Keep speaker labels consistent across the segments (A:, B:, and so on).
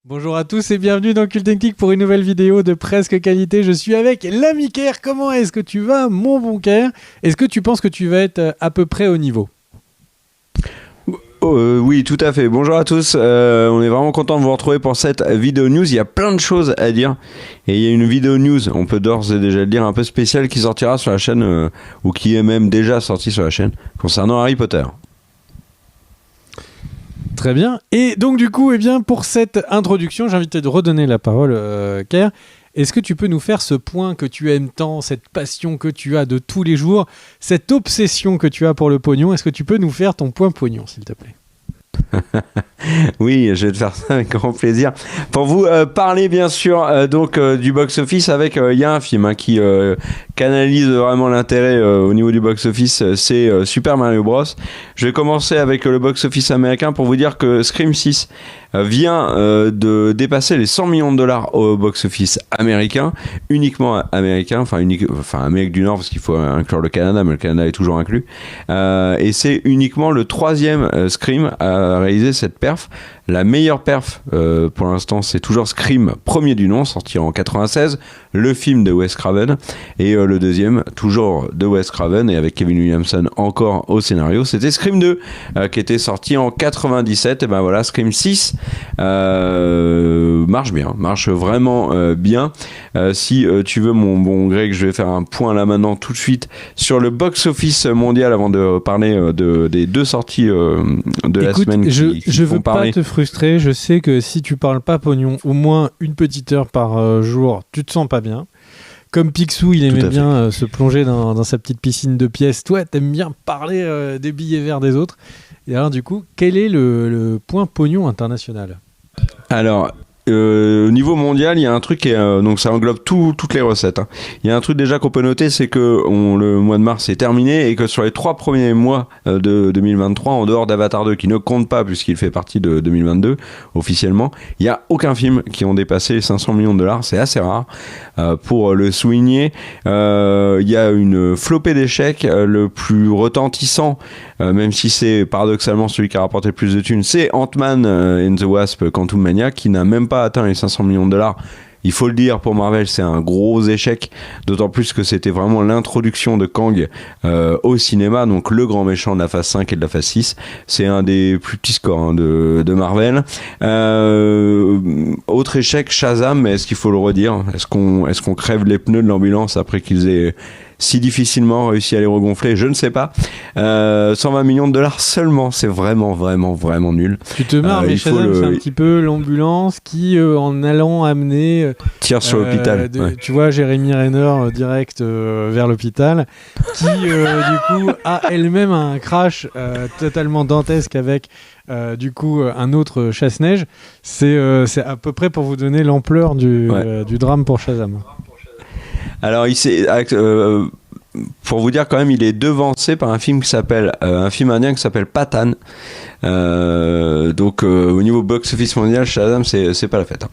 A: Bonjour à tous et bienvenue dans Cult & Click pour une nouvelle vidéo de presque qualité. Je suis avec l'ami Ker. Comment est-ce que tu vas, mon bon Ker? Est-ce que tu penses que tu vas être à peu près au niveau?
B: Oui, tout à fait. Bonjour à tous. On est vraiment content de vous retrouver pour cette vidéo news. Il y a plein de choses à dire. Et il y a une vidéo news, on peut d'ores et déjà le dire, un peu spéciale qui sortira sur la chaîne, ou qui est même déjà sortie sur la chaîne, concernant Harry Potter.
A: Très bien. Et donc du coup, pour cette introduction, j'ai envie de te redonner la parole, Ker. Est-ce que tu peux nous faire ce point que tu aimes tant, cette passion que tu as de tous les jours, cette obsession que tu as pour le pognon? Est-ce que tu peux nous faire ton point pognon, s'il te plaît?
B: Oui, je vais te faire ça avec grand plaisir. Pour vous parler bien sûr du box-office avec, il y a un film qui canalise vraiment l'intérêt au niveau du box-office, c'est Super Mario Bros. Je vais commencer avec le box-office américain pour vous dire que Scream 6 vient de dépasser les 100 millions de dollars au box-office américain, uniquement américain, enfin Amérique du Nord parce qu'il faut inclure le Canada, mais le Canada est toujours inclus, et c'est uniquement le troisième Scream à réaliser cette perf. La meilleure perf pour l'instant, c'est toujours Scream, premier du nom, sorti en 96, le film de Wes Craven, et le deuxième, toujours de Wes Craven, et avec Kevin Williamson encore au scénario, c'était Scream 2, qui était sorti en 97, et ben voilà, Scream 6 marche vraiment bien. Si tu veux, mon bon Greg, je vais faire un point là maintenant tout de suite sur le box-office mondial avant de parler des deux sorties de la semaine
A: je veux pas te frustrer, je sais que si tu parles pas pognon au moins une petite heure par jour, tu te sens pas bien. Comme Picsou, il aimait bien se plonger dans sa petite piscine de pièces. Toi, t'aimes bien parler des billets verts des autres. Et alors, du coup, quel est le point pognon international?
B: Alors, au niveau mondial, il y a un truc donc ça englobe toutes les recettes. Il y a un truc déjà qu'on peut noter, c'est que le mois de mars est terminé et que sur les 3 premiers mois de 2023, en dehors d'Avatar 2 qui ne compte pas puisqu'il fait partie de 2022 officiellement, il n'y a aucun film qui ont dépassé les 500 millions de dollars. C'est assez rare. Pour le souligner, il y a une flopée d'échecs. Le plus retentissant, même si c'est paradoxalement celui qui a rapporté le plus de thunes, c'est Ant-Man and the Wasp Quantumania, qui n'a même pas atteint les 500 millions de dollars. Il faut le dire, pour Marvel, c'est un gros échec, d'autant plus que c'était vraiment l'introduction de Kang au cinéma, donc le grand méchant de la phase 5 et de la phase 6. C'est un des plus petits scores de Marvel. Autre échec, Shazam, mais est-ce qu'il faut le redire? Est-ce qu'on crève les pneus de l'ambulance après qu'ils aient si difficilement réussi à les regonfler? Je ne sais pas. 120 millions de dollars seulement, c'est vraiment nul.
A: Tu te marres, mais Shazam, c'est un petit peu l'ambulance qui, en allant amener...
B: tire sur l'hôpital.
A: Tu vois, Jérémy Renner direct vers l'hôpital, qui, du coup, a elle-même un crash totalement dantesque avec... du coup, un autre chasse-neige. C'est à peu près pour vous donner l'ampleur du drame pour Shazam.
B: Alors, pour vous dire quand même, il est devancé par un film un film indien qui s'appelle Pathan. Donc au niveau box-office mondial, Shazam, c'est pas la fête.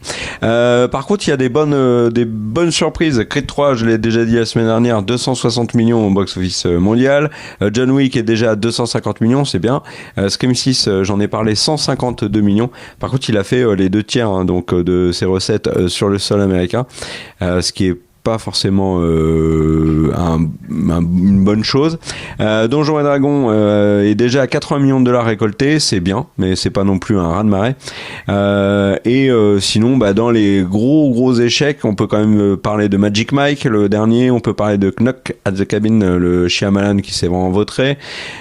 B: Par contre, il y a des bonnes surprises. Creed 3, je l'ai déjà dit la semaine dernière, 260 millions au box-office mondial. John Wick est déjà à 250 millions, c'est bien. Scream 6, j'en ai parlé, 152 millions. Par contre, il a fait les 2 tiers donc de ses recettes sur le sol américain, ce qui est pas forcément une bonne chose. Donjons et Dragons est déjà à 80 millions de dollars récoltés, c'est bien, mais c'est pas non plus un raz-de-marée. Sinon, dans les gros échecs, on peut quand même parler de Magic Mike, le dernier. On peut parler de Knock at the Cabin, le Shyamalan qui s'est vraiment vautré.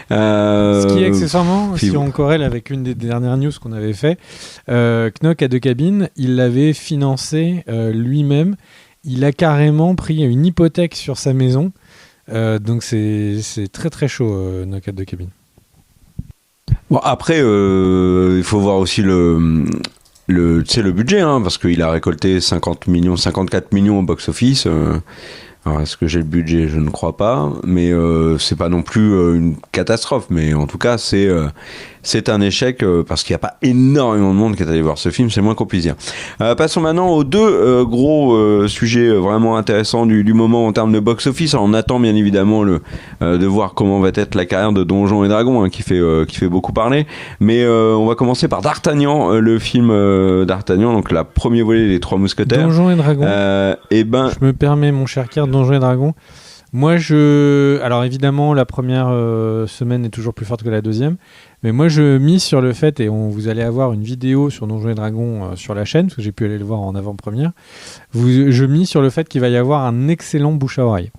A: Ce qui est accessoirement, si on corrèle avec une des dernières news qu'on avait fait, Knock at the Cabin, il l'avait financé lui-même. Il a carrément pris une hypothèque sur sa maison. Donc c'est très très chaud, Knock at the Cabin.
B: Bon, après, il faut voir aussi le budget, parce qu'il a récolté 54 millions au box-office. Alors, est-ce que j'ai le budget? Je ne crois pas, mais c'est pas non plus une catastrophe. Mais en tout cas, c'est c'est un échec parce qu'il n'y a pas énormément de monde qui est allé voir ce film, c'est le moins qu'on puisse dire. Passons maintenant aux deux gros sujets vraiment intéressants du moment en termes de box-office. Alors, on attend bien évidemment de voir comment va être la carrière de Donjons et Dragons, qui fait beaucoup parler. Mais on va commencer par D'Artagnan, le film D'Artagnan, donc la premier volet des Trois Mousquetaires.
A: Donjons et Dragons. Je me permets, mon cher Kier, Donjons et Dragons. Moi, alors évidemment, la première semaine est toujours plus forte que la deuxième, mais moi, je mise sur le fait, et vous allez avoir une vidéo sur Donjons et Dragons sur la chaîne, parce que j'ai pu aller le voir en avant-première. Je mise sur le fait qu'il va y avoir un excellent bouche à oreille.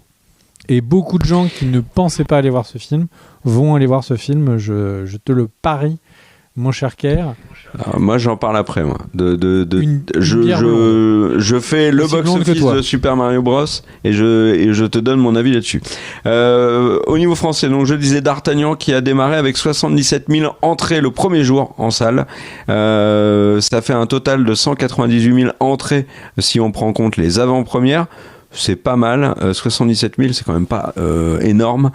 A: Et beaucoup de gens qui ne pensaient pas aller voir ce film vont aller voir ce film. Je te le parie, mon cher Kier.
B: Alors, moi, j'en parle après. Moi. Je fais le box-office de Super Mario Bros. Et je te donne mon avis là-dessus. Au niveau français, donc, je disais D'Artagnan qui a démarré avec 77 000 entrées le premier jour en salle. Ça fait un total de 198 000 entrées si on prend en compte les avant-premières. C'est pas mal, 77 000 c'est quand même pas énorme,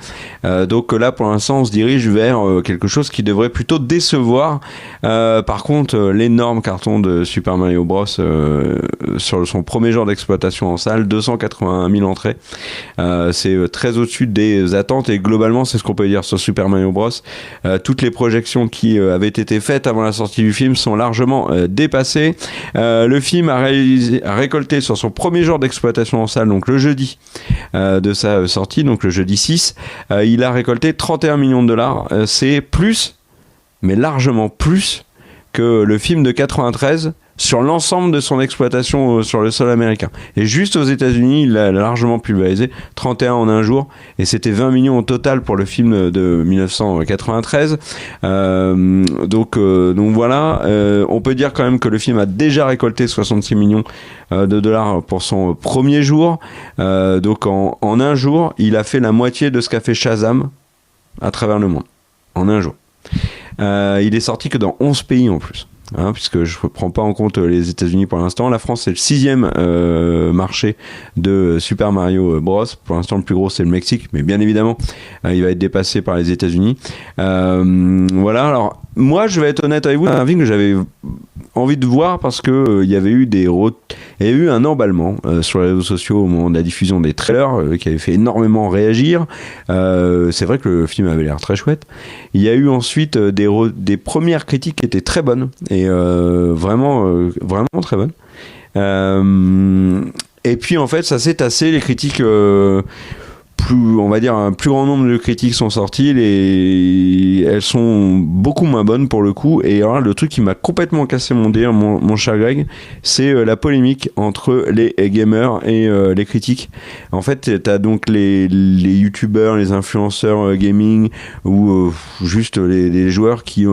B: donc là pour l'instant on se dirige vers quelque chose qui devrait plutôt décevoir. Par contre l'énorme carton de Super Mario Bros sur son premier jour d'exploitation en salle, 281 000 entrées, c'est très au-dessus des attentes, et globalement c'est ce qu'on peut dire sur Super Mario Bros. Toutes les projections qui avaient été faites avant la sortie du film sont largement dépassées. Le film a récolté sur son premier jour d'exploitation en salle, donc le jeudi de sa sortie, donc le jeudi 6, il a récolté 31 millions de dollars. C'est plus, mais largement plus que le film de 93 sur l'ensemble de son exploitation sur le sol américain. Et juste aux États-Unis, il a largement pulvérisé, 31 en un jour, et c'était 20 millions au total pour le film de 1993. Donc voilà, on peut dire quand même que le film a déjà récolté 66 millions de dollars pour son premier jour. Donc en un jour, il a fait la moitié de ce qu'a fait Shazam à travers le monde. En un jour. Il est sorti que dans 11 pays en plus. Puisque je ne prends pas en compte les États-Unis pour l'instant. La France, c'est le 6e marché de Super Mario Bros. Pour l'instant, le plus gros, c'est le Mexique, mais bien évidemment, il va être dépassé par les États-Unis. Voilà, alors, moi, je vais être honnête avec vous, c'est un film que j'avais envie de voir parce que il y avait eu un emballement sur les réseaux sociaux au moment de la diffusion des trailers qui avait fait énormément réagir. C'est vrai que le film avait l'air très chouette. Il y a eu ensuite des premières critiques qui étaient très bonnes, et vraiment très bonnes. Et puis en fait ça s'est tassé, les critiques on va dire un plus grand nombre de critiques sont sorties, elles sont beaucoup moins bonnes pour le coup. Et alors le truc qui m'a complètement cassé mon délire, mon cher Greg, c'est la polémique entre les gamers et les critiques. En fait, t'as donc les youtubeurs, les influenceurs gaming, ou juste les joueurs qui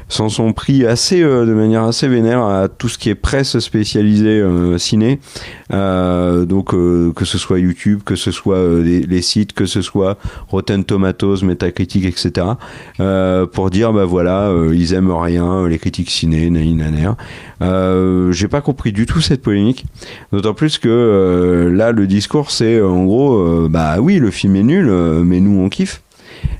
B: s'en sont pris de manière assez vénère à tout ce qui est presse spécialisée ciné. Donc que ce soit YouTube, que ce soit les sites, que ce soit Rotten Tomatoes, Metacritic, etc. Pour dire voilà, ils aiment rien, les critiques ciné, naner. J'ai pas compris du tout cette polémique, d'autant plus que là le discours c'est en gros oui, le film est nul, mais nous on kiffe.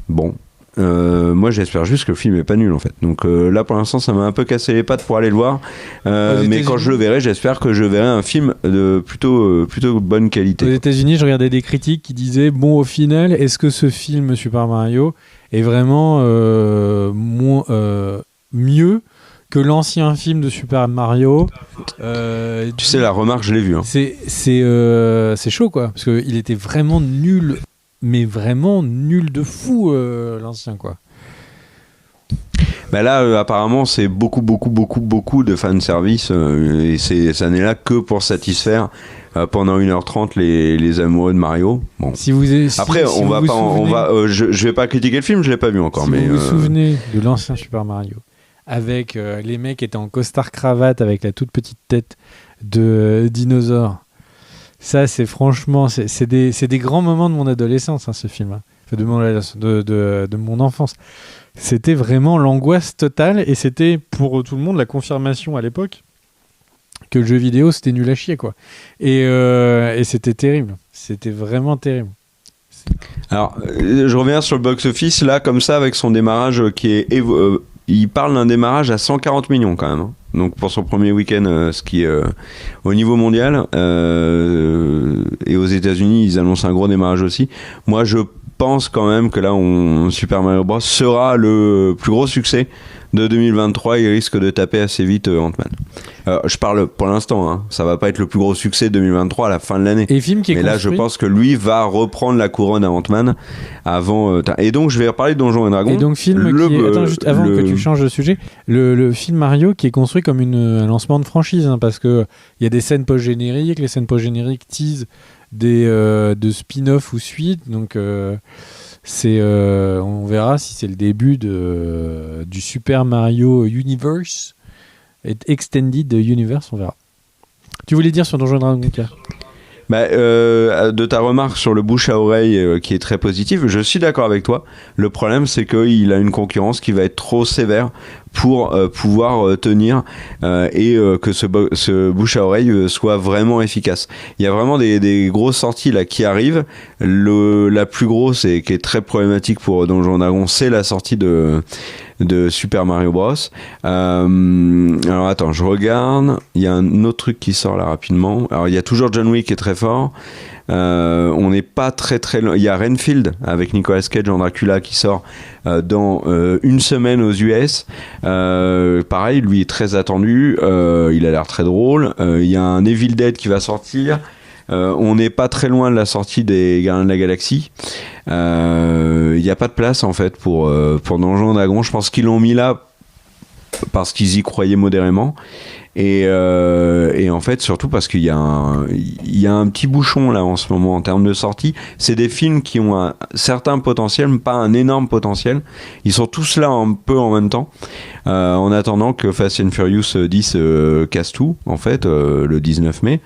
B: Bon. Moi j'espère juste que le film est pas nul en fait, donc là pour l'instant ça m'a un peu cassé les pattes pour aller le voir, mais quand je le verrai, j'espère que je verrai un film de plutôt bonne qualité.
A: Aux États-Unis, je regardais des critiques qui disaient bon, au final, est-ce que ce film Super Mario est vraiment mieux que l'ancien film de Super Mario?
B: Tu sais, la remarque, je l'ai vue.
A: C'est chaud quoi, parce qu'il était vraiment nul. Mais vraiment nul de fou, l'ancien, quoi.
B: Là, apparemment, c'est beaucoup de fanservice, et ça n'est là que pour satisfaire pendant 1h30 les amoureux de Mario. Bon. Après, je vais pas critiquer le film, je l'ai pas vu encore.
A: Si vous vous souvenez de l'ancien Super Mario, avec les mecs qui étaient en costard cravate avec la toute petite tête de dinosaure. Ça, c'est franchement, c'est des grands moments de mon adolescence, ce film. Enfin, de mon enfance. C'était vraiment l'angoisse totale, et c'était pour tout le monde la confirmation à l'époque que le jeu vidéo c'était nul à chier, quoi. Et c'était terrible. C'était vraiment terrible.
B: Alors, je reviens sur le box-office là, comme ça, avec son démarrage qui est il parle d'un démarrage à 140 millions quand même. Hein. Donc pour son premier week-end, ce qui est au niveau mondial. Et aux États-Unis, ils annoncent un gros démarrage aussi. Moi, je pense quand même que là, Super Mario Bros. Sera le plus gros succès de 2023. Il risque de taper assez vite Ant-Man. Je parle pour l'instant, hein. Ça va pas être le plus gros succès de 2023 à la fin de l'année.
A: Et film qui est
B: Mais là, je pense que lui va reprendre la couronne à Ant-Man avant. Et donc, je vais reparler de Donjons et Dragons.
A: Et donc, film attends, juste avant que tu changes de sujet, le film Mario qui est construit comme un lancement de franchise, hein, parce que il y a des scènes post-génériques, les scènes post-génériques teasent de spin-off ou suite, donc on verra si c'est le début du Super Mario Universe, Extended Universe, on verra. Tu voulais dire sur Donjons et Dragons, Pierre ?
B: De ta remarque sur le bouche à oreille qui est très positive, je suis d'accord avec toi. Le problème, c'est qu'il a une concurrence qui va être trop sévère pour pouvoir tenir et que ce bouche à oreille soit vraiment efficace. Il y a vraiment des grosses sorties là qui arrivent. La plus grosse et qui est très problématique pour Donjons et Dragons, c'est la sortie de Super Mario Bros. Alors attends, je regarde. Il y a un autre truc qui sort là rapidement. Alors il y a toujours John Wick qui est très fort. On n'est pas très loin. Il y a Renfield avec Nicolas Cage en Dracula qui sort dans une semaine aux US. Pareil, lui est très attendu. Il a l'air très drôle. Il y a un Evil Dead qui va sortir. On n'est pas très loin de la sortie des Gardiens de la Galaxie. Il n'y a pas de place en fait pour Donjons et Dragons. Je pense qu'ils l'ont mis là parce qu'ils y croyaient modérément. Et en fait, surtout parce qu'il y a un petit bouchon là en ce moment en termes de sortie. C'est des films qui ont un certain potentiel, mais pas un énorme potentiel. Ils sont tous là un peu en même temps. En attendant que Fast and Furious 10 casse tout, en fait, le 19 mai.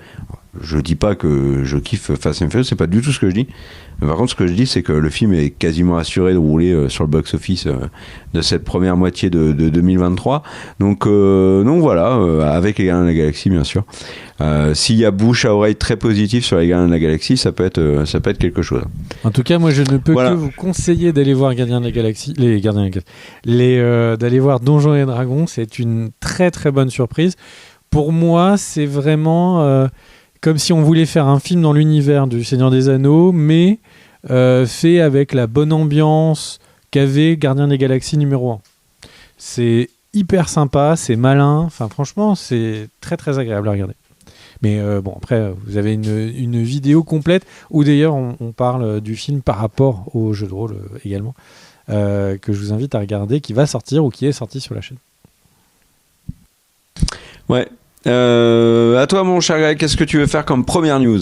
B: Je dis pas que je kiffe Fast and Furious, c'est pas du tout ce que je dis. Mais par contre, ce que je dis, c'est que le film est quasiment assuré de rouler sur le box-office de cette première moitié de 2023. Donc voilà, avec les Gardiens de la Galaxie, bien sûr. S'il y a bouche à oreille très positif sur les Gardiens de la Galaxie, ça peut être quelque chose.
A: En tout cas, moi, je ne peux que vous conseiller d'aller voir Gardiens de la Galaxie, d'aller voir Donjons et Dragons. C'est une très très bonne surprise. Pour moi, c'est vraiment comme si on voulait faire un film dans l'univers du Seigneur des Anneaux, mais fait avec la bonne ambiance qu'avait Gardiens des Galaxies numéro 1. C'est hyper sympa, c'est malin, enfin franchement, c'est très très agréable à regarder. Mais bon, après, vous avez une vidéo complète où d'ailleurs on parle du film par rapport au jeu de rôle également, que je vous invite à regarder, qui va sortir ou qui est sorti sur la chaîne.
B: Ouais. À toi mon cher Greg, qu'est-ce que tu veux faire comme première news ?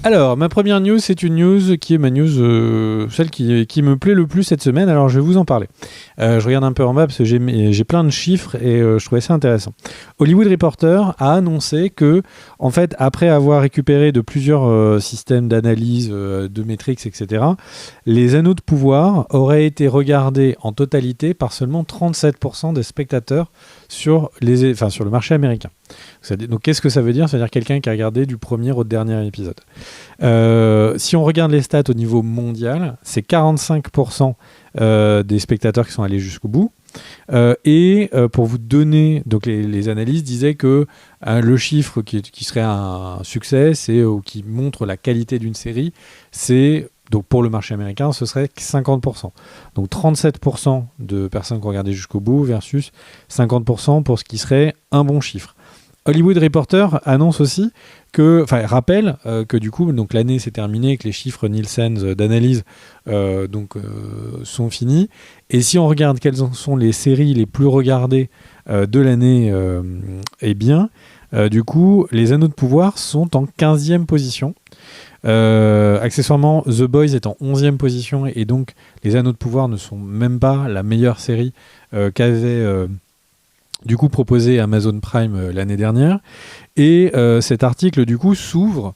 A: Alors, ma première news, c'est une news qui est ma news, celle qui me plaît le plus cette semaine. Alors, je vais vous en parler. Je regarde un peu en bas parce que j'ai plein de chiffres et je trouvais ça intéressant. Hollywood Reporter a annoncé que, en fait, après avoir récupéré de plusieurs systèmes d'analyse, de métriques, etc., les Anneaux de pouvoir auraient été regardés en totalité par seulement 37% des spectateurs sur le marché américain. Donc, qu'est-ce que ça veut dire ? Ça veut dire quelqu'un qui a regardé du premier au dernier épisode. Si on regarde les stats au niveau mondial, c'est 45% des spectateurs qui sont allés jusqu'au bout. Pour vous donner, donc les analyses disaient que le chiffre qui serait un succès, ou qui montre la qualité d'une série, donc pour le marché américain, ce serait 50%. Donc 37% de personnes qui ont regardé jusqu'au bout versus 50% pour ce qui serait un bon chiffre. Hollywood Reporter annonce aussi rappelle que du coup, donc l'année s'est terminée, que les chiffres Nielsen d'analyse sont finis. Et si on regarde quelles sont les séries les plus regardées de l'année, du coup, les Anneaux de pouvoir sont en 15e position. Accessoirement, The Boys est en 11e position et donc les Anneaux de pouvoir ne sont même pas la meilleure série qu'avait du coup proposé Amazon Prime l'année dernière. Et cet article du coup s'ouvre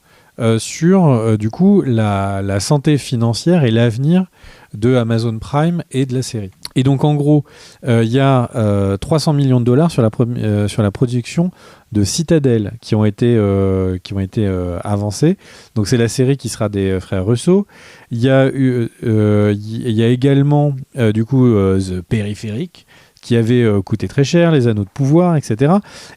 A: sur du coup la santé financière et l'avenir de Amazon Prime et de la série. Et donc en gros, il y a 300 millions de dollars sur la production de Citadel qui ont été avancés. Donc c'est la série qui sera des frères Russo. Il y a également du coup The Périphérique, qui avaient coûté très cher, les anneaux de pouvoir, etc.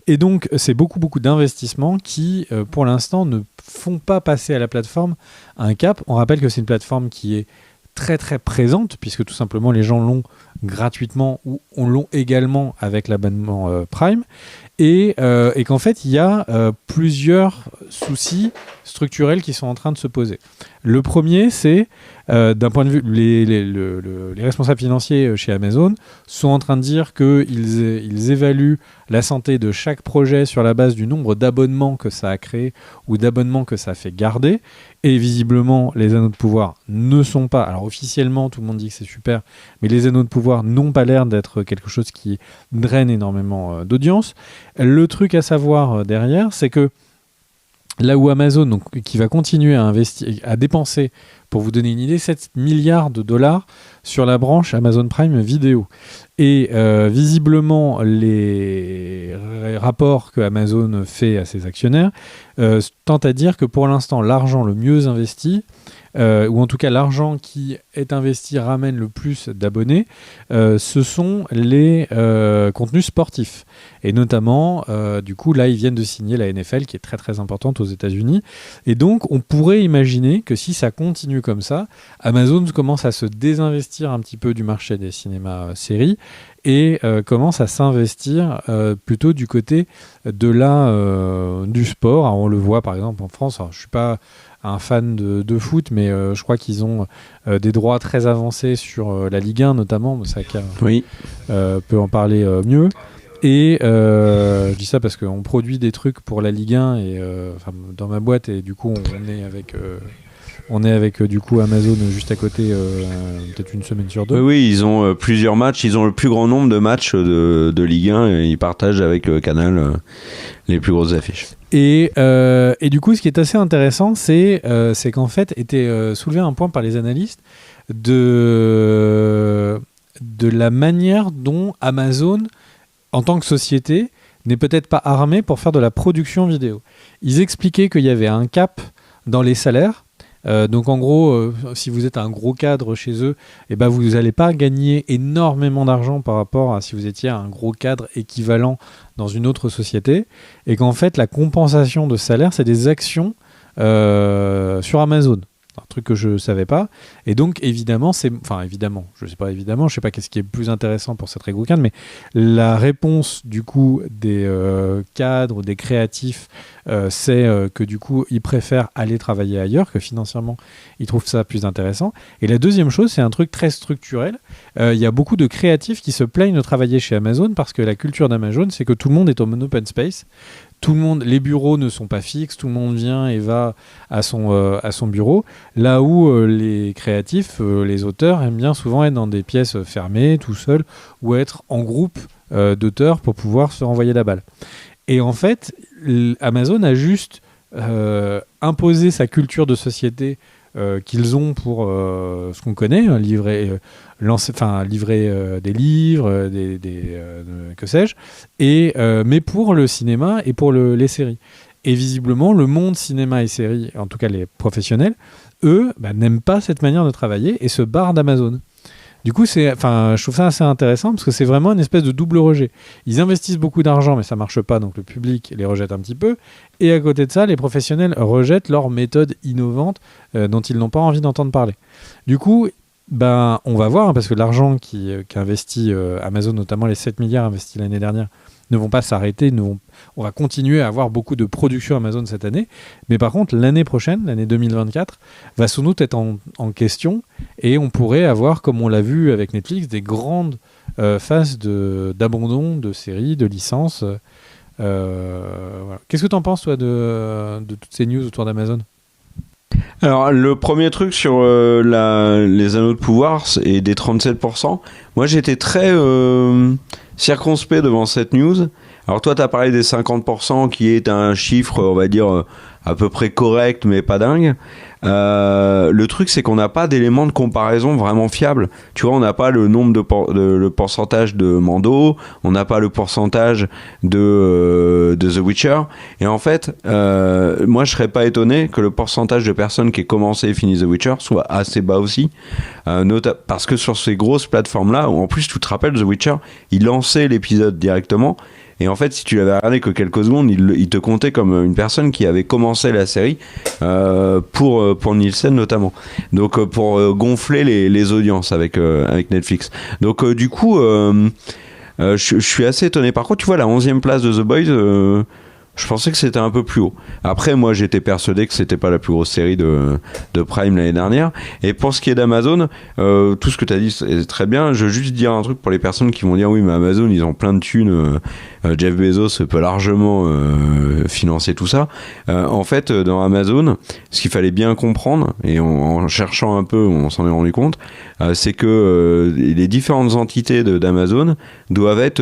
A: Et donc, c'est beaucoup d'investissements qui, pour l'instant, ne font pas passer à la plateforme un cap. On rappelle que c'est une plateforme qui est très très présente, puisque tout simplement les gens l'ont gratuitement ou on l'ont également avec l'abonnement Prime, et qu'en fait il y a plusieurs soucis structurels qui sont en train de se poser. Le premier, c'est d'un point de vue, les responsables financiers chez Amazon sont en train de dire qu'ils évaluent la santé de chaque projet sur la base du nombre d'abonnements que ça a créé ou d'abonnements que ça a fait garder. Et visiblement, les anneaux de pouvoir ne sont pas... Alors officiellement, tout le monde dit que c'est super, mais les anneaux de pouvoir n'ont pas l'air d'être quelque chose qui draine énormément d'audience. Le truc à savoir derrière, c'est que là où Amazon, donc, qui va continuer à investir, à dépenser, pour vous donner une idée, 7 milliards de dollars sur la branche Amazon Prime Vidéo. Et visiblement, les rapports que Amazon fait à ses actionnaires tentent à dire que pour l'instant, l'argent le mieux investi, ou en tout cas l'argent qui est investi ramène le plus d'abonnés, ce sont les contenus sportifs. Et notamment, du coup, là, ils viennent de signer la NFL, qui est très très importante aux États-Unis. Et donc, on pourrait imaginer que si ça continue comme ça, Amazon commence à se désinvestir un petit peu du marché des cinémas séries et commence à s'investir plutôt du côté de du sport. Alors, on le voit par exemple en France. Alors, je suis pas un fan de foot, mais je crois qu'ils ont des droits très avancés sur la Ligue 1 notamment. Saka peut en parler mieux. Et je dis ça parce qu'on produit des trucs pour la Ligue 1 et, dans ma boîte, et du coup on est avec du coup Amazon juste à côté, peut-être une semaine sur deux.
B: Oui, ils ont plusieurs matchs, ils ont le plus grand nombre de matchs de Ligue 1 et ils partagent avec Canal les plus grosses affiches.
A: Et du coup, ce qui est assez intéressant, c'est qu'en fait, était soulevé un point par les analystes de la manière dont Amazon, en tant que société, n'est peut-être pas armée pour faire de la production vidéo. Ils expliquaient qu'il y avait un cap dans les salaires. Donc en gros, si vous êtes un gros cadre chez eux, vous n'allez pas gagner énormément d'argent par rapport à si vous étiez un gros cadre équivalent dans une autre société, et qu'en fait la compensation de salaire, c'est des actions sur Amazon. Un truc que je ne savais pas. Et donc, évidemment, je sais pas qu'est-ce qui est plus intéressant pour cette gros cadre, mais la réponse, du coup, des cadres, des créatifs, c'est que, du coup, ils préfèrent aller travailler ailleurs, que financièrement, ils trouvent ça plus intéressant. Et la deuxième chose, c'est un truc très structurel. Il y a beaucoup de créatifs qui se plaignent de travailler chez Amazon parce que la culture d'Amazon, c'est que tout le monde est en open space. Tout le monde, les bureaux ne sont pas fixes, tout le monde vient et va à son bureau, là où les créatifs, les auteurs aiment bien souvent être dans des pièces fermées, tout seul, ou être en groupe d'auteurs pour pouvoir se renvoyer la balle. Et en fait, Amazon a juste imposé sa culture de société qu'ils ont pour ce qu'on connaît, livrer des livres, que sais-je, mais pour le cinéma et pour les séries. Et visiblement, le monde cinéma et séries, en tout cas les professionnels, eux, n'aiment pas cette manière de travailler et se barrent d'Amazon. Du coup, je trouve ça assez intéressant parce que c'est vraiment une espèce de double rejet. Ils investissent beaucoup d'argent, mais ça marche pas, donc le public les rejette un petit peu. Et à côté de ça, les professionnels rejettent leurs méthodes innovantes dont ils n'ont pas envie d'entendre parler. Du coup, on va voir, parce que l'argent qu'investit Amazon, notamment les 7 milliards investis l'année dernière, ne vont pas s'arrêter. On va continuer à avoir beaucoup de production Amazon cette année. Mais par contre, l'année prochaine, l'année 2024, va sans doute être en question. Et on pourrait avoir, comme on l'a vu avec Netflix, des grandes phases d'abandon de séries, de licences. Voilà. Qu'est-ce que tu en penses, toi, de toutes ces news autour d'Amazon ?
B: Alors, le premier truc sur les anneaux de pouvoir et des 37%, moi j'étais très circonspect devant cette news Alors toi, tu as parlé des 50% qui est un chiffre, on va dire, à peu près correct, mais pas dingue. Le truc, c'est qu'on n'a pas d'éléments de comparaison vraiment fiables. Tu vois, on n'a pas le nombre le pourcentage de Mando, on n'a pas le pourcentage de The Witcher. Et en fait, moi, je serais pas étonné que le pourcentage de personnes qui aient commencé et fini The Witcher soit assez bas aussi. Parce que sur ces grosses plateformes-là, où en plus, tu te rappelles, The Witcher, il lançait l'épisode directement. Et en fait, si tu l'avais regardé que quelques secondes, il te comptait comme une personne qui avait commencé la série pour Nielsen notamment. Donc pour gonfler les audiences avec Netflix. Donc du coup, je suis assez étonné. Par contre, tu vois, la 11e place de The Boys, je pensais que c'était un peu plus haut. Après, moi, j'étais persuadé que c'était pas la plus grosse série de Prime l'année dernière. Et pour ce qui est d'Amazon, tout ce que tu as dit c'est très bien. Je veux juste dire un truc pour les personnes qui vont dire oui, mais Amazon, ils ont plein de thunes. Jeff Bezos peut largement financer tout ça. En fait, dans Amazon, ce qu'il fallait bien comprendre, et en cherchant un peu, on s'en est rendu compte, c'est que les différentes entités d'Amazon doivent être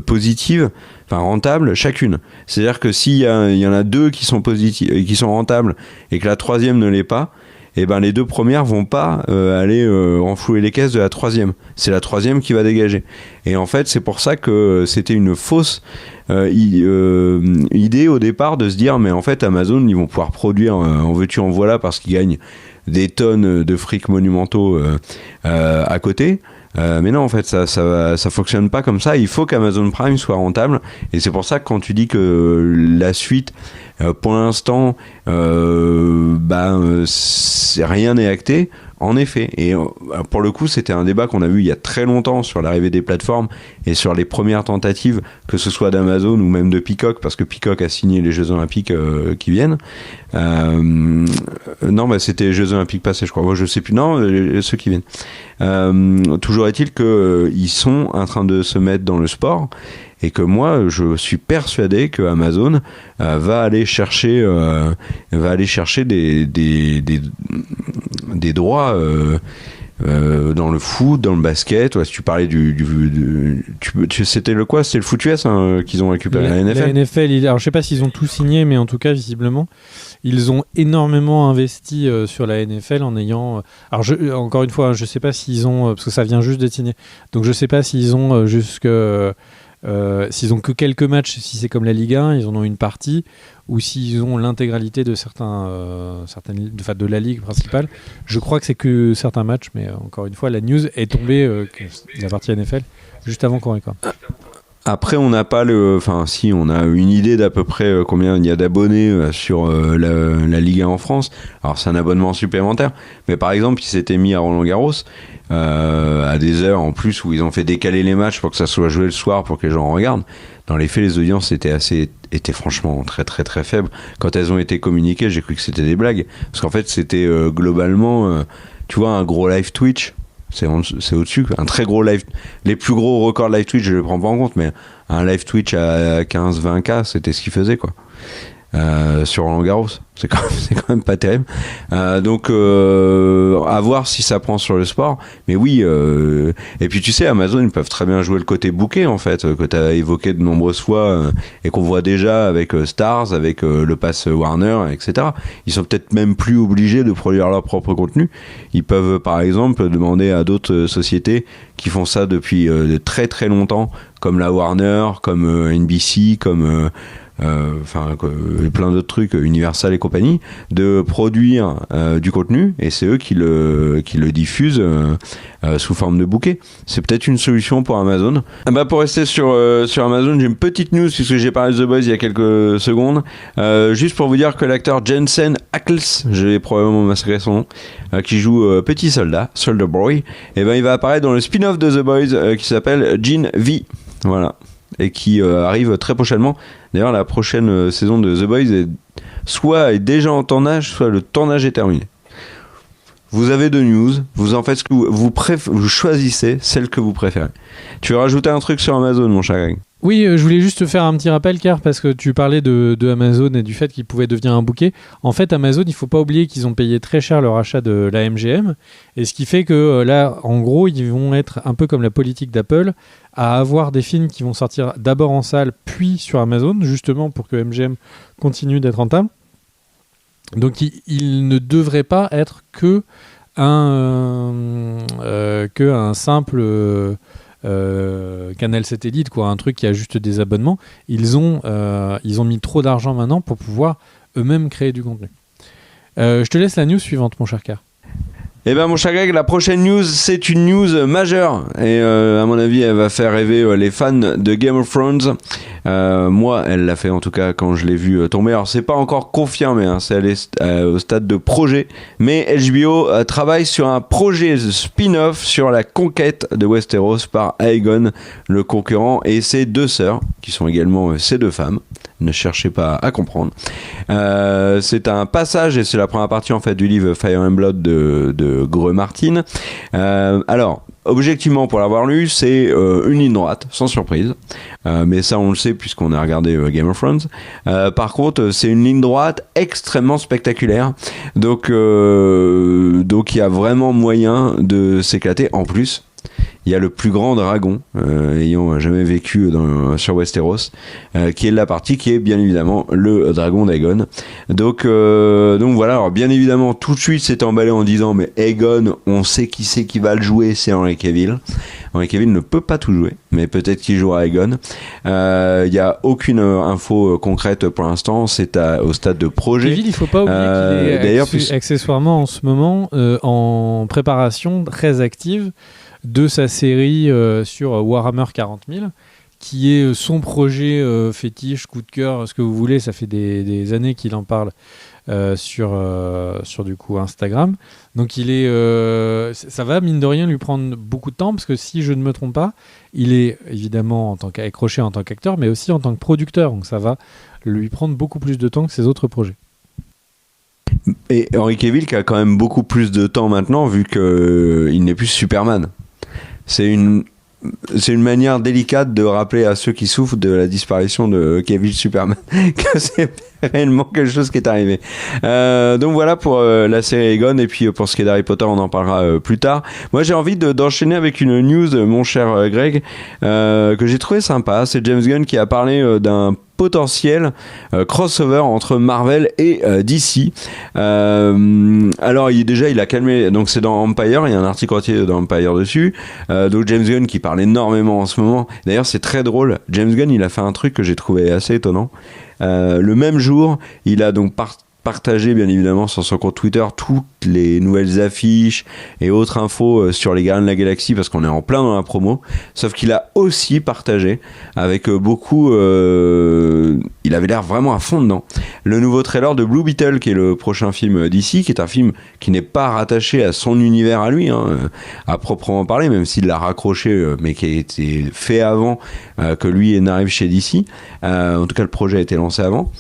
B: positives, enfin rentables chacune. C'est-à-dire que s'il y en a 2 qui sont positives et qui sont rentables et que la 3e ne l'est pas, et ben les 2 premières vont pas aller renflouer les caisses de la 3e. C'est la 3e qui va dégager. Et en fait, c'est pour ça que c'était une fausse idée au départ de se dire mais en fait Amazon ils vont pouvoir produire en veux-tu en voilà parce qu'ils gagnent des tonnes de fric monumentaux à côté. Mais non, en fait, ça fonctionne pas comme ça. Il faut qu'Amazon Prime soit rentable. Et c'est pour ça que quand tu dis que la suite, pour l'instant, rien n'est acté, en effet. Et pour le coup, c'était un débat qu'on a vu il y a très longtemps sur l'arrivée des plateformes et sur les premières tentatives, que ce soit d'Amazon ou même de Peacock, parce que Peacock a signé les Jeux Olympiques qui viennent. Non, c'était les Jeux Olympiques passés, je crois. Moi, je sais plus. Non, ceux qui viennent. Toujours est-il qu'ils sont en train de se mettre dans le sport. Et que moi, je suis persuadé que Amazon va aller chercher des droits dans le foot, dans le basket. Ouais, si tu parlais c'était le quoi ? C'était le foot US qu'ils ont récupéré la NFL.
A: La NFL, alors je sais pas s'ils ont tout signé, mais en tout cas visiblement ils ont énormément investi sur la NFL en ayant. Alors encore une fois, je sais pas s'ils ont parce que ça vient juste d'être signé. Donc je sais pas s'ils ont s'ils ont que quelques matchs, si c'est comme la Ligue 1, ils en ont une partie, ou s'ils ont l'intégralité de de la Ligue principale. Je crois que c'est que certains matchs, mais encore une fois, la news est tombée, la partie NFL, juste avant qu'on récorde.
B: Après, on n'a pas si, on a une idée d'à peu près combien il y a d'abonnés sur la Ligue 1 en France. Alors, c'est un abonnement supplémentaire. Mais par exemple, ils s'étaient mis à Roland-Garros à des heures en plus où ils ont fait décaler les matchs pour que ça soit joué le soir pour que les gens en regardent. Dans les faits, les audiences étaient franchement très très très faibles. Quand elles ont été communiquées, j'ai cru que c'était des blagues. Parce qu'en fait, c'était globalement, tu vois, un gros live Twitch. C'est au-dessus, un très gros live. Les plus gros records live Twitch, je les prends pas en compte, mais un live Twitch à 15-20K, c'était ce qu'il faisait, quoi. Sur Roland Garros, c'est quand même pas terrible. Donc à voir si ça prend sur le sport. Mais oui, et puis tu sais, Amazon ils peuvent très bien jouer le côté bouquet en fait, que tu as évoqué de nombreuses fois et qu'on voit déjà avec Stars, avec le pass Warner, etc. Ils sont peut-être même plus obligés de produire leur propre contenu. Ils peuvent par exemple demander à d'autres sociétés qui font ça depuis très très longtemps, comme la Warner, comme NBC, comme plein d'autres trucs, Universal et compagnie, de produire du contenu, et c'est eux qui le diffusent sous forme de bouquet. C'est peut-être une solution pour Amazon. Pour rester sur Amazon, j'ai une petite news puisque j'ai parlé de The Boys il y a quelques secondes. Juste pour vous dire que l'acteur Jensen Ackles, je vais probablement massacrer son nom, qui joue Petit Soldat, Soldier Boy, il va apparaître dans le spin-off de The Boys qui s'appelle Gene V. Voilà. Et qui arrive très prochainement. D'ailleurs, la prochaine saison de The Boys soit est déjà en tournage, soit le tournage est terminé. vous avez 2 news, vous en faites ce que vous choisissez celle que vous préférez. Tu veux rajouter un truc sur Amazon, mon cher Greg ?
A: Oui, je voulais juste te faire un petit rappel, car parce que tu parlais de Amazon et du fait qu'il pouvait devenir un bouquet. En fait, Amazon, il ne faut pas oublier qu'ils ont payé très cher leur achat de la MGM, et ce qui fait que là, en gros, ils vont être un peu comme la politique d'Apple, à avoir des films qui vont sortir d'abord en salle, puis sur Amazon, justement pour que MGM continue d'être rentable. Donc, il ne devrait pas être que un simple... canal satellite, quoi, un truc qui a juste des abonnements. Ils ont mis trop d'argent maintenant pour pouvoir eux-mêmes créer du contenu. Je te laisse la news suivante, mon cher Car.
B: Eh bien, mon cher Greg, la prochaine news, c'est une news majeure. Et à mon avis, elle va faire rêver les fans de Game of Thrones. Moi, elle l'a fait en tout cas quand je l'ai vu tomber. Alors, c'est pas encore confirmé, hein, c'est au stade de projet. Mais HBO travaille sur un projet spin-off sur la conquête de Westeros par Aegon, le concurrent, et ses 2 sœurs, qui sont également ses 2 femmes. Ne cherchez pas à comprendre. C'est un passage, et c'est la première partie en fait du livre Fire and Blood de Greux Martin. Alors, objectivement, pour l'avoir lu, c'est une ligne droite, sans surprise. Mais ça, on le sait puisqu'on a regardé Game of Thrones. Par contre, c'est une ligne droite extrêmement spectaculaire. Donc, il y a vraiment moyen de s'éclater. En plus, il y a le plus grand dragon ayant jamais vécu sur Westeros, qui est la partie qui est bien évidemment le dragon d'Aegon. Donc voilà, alors bien évidemment tout de suite c'est emballé en disant mais Aegon, on sait qui c'est qui va le jouer, c'est Henry Cavill. Henry Cavill ne peut pas tout jouer, mais peut-être qu'il jouera Aegon. Il n'y a aucune info concrète pour l'instant, c'est au stade de projet.
A: Cavill, il ne faut pas oublier qu'il est accessoirement en ce moment en préparation très active de sa série sur Warhammer 40 000, qui est son projet fétiche, coup de cœur, ce que vous voulez. Ça fait des années qu'il en parle sur du coup Instagram. Donc ça va mine de rien lui prendre beaucoup de temps, parce que si je ne me trompe pas, il est évidemment accroché en tant qu'acteur, mais aussi en tant que producteur. Donc ça va lui prendre beaucoup plus de temps que ses autres projets.
B: Et Henry Cavill qui a quand même beaucoup plus de temps maintenant, vu qu'il n'est plus Superman. C'est une manière délicate de rappeler à ceux qui souffrent de la disparition de Cavill Superman que c'est réellement quelque chose qui est arrivé. Donc voilà pour la série Aegon, et puis pour ce qui est d'Harry Potter, on en parlera plus tard. Moi j'ai envie d'enchaîner avec une news, mon cher Greg, que j'ai trouvé sympa. C'est James Gunn qui a parlé d'un potentiel crossover entre Marvel et DC. Alors il a calmé, donc c'est dans Empire, il y a un article entier dans Empire dessus. Donc James Gunn qui parle énormément en ce moment. D'ailleurs c'est très drôle, James Gunn il a fait un truc que j'ai trouvé assez étonnant. Le même jour, il a donc partagé bien évidemment sur son compte Twitter toutes les nouvelles affiches et autres infos sur les Gardiens de la Galaxie, parce qu'on est en plein dans la promo. Sauf qu'il a aussi partagé avec beaucoup, il avait l'air vraiment à fond dedans, le nouveau trailer de Blue Beetle, qui est le prochain film d'ici, qui est un film qui n'est pas rattaché à son univers à lui, à proprement parler, même s'il l'a raccroché, mais qui a été fait avant que lui n'arrive chez DC. En tout cas le projet a été lancé avant.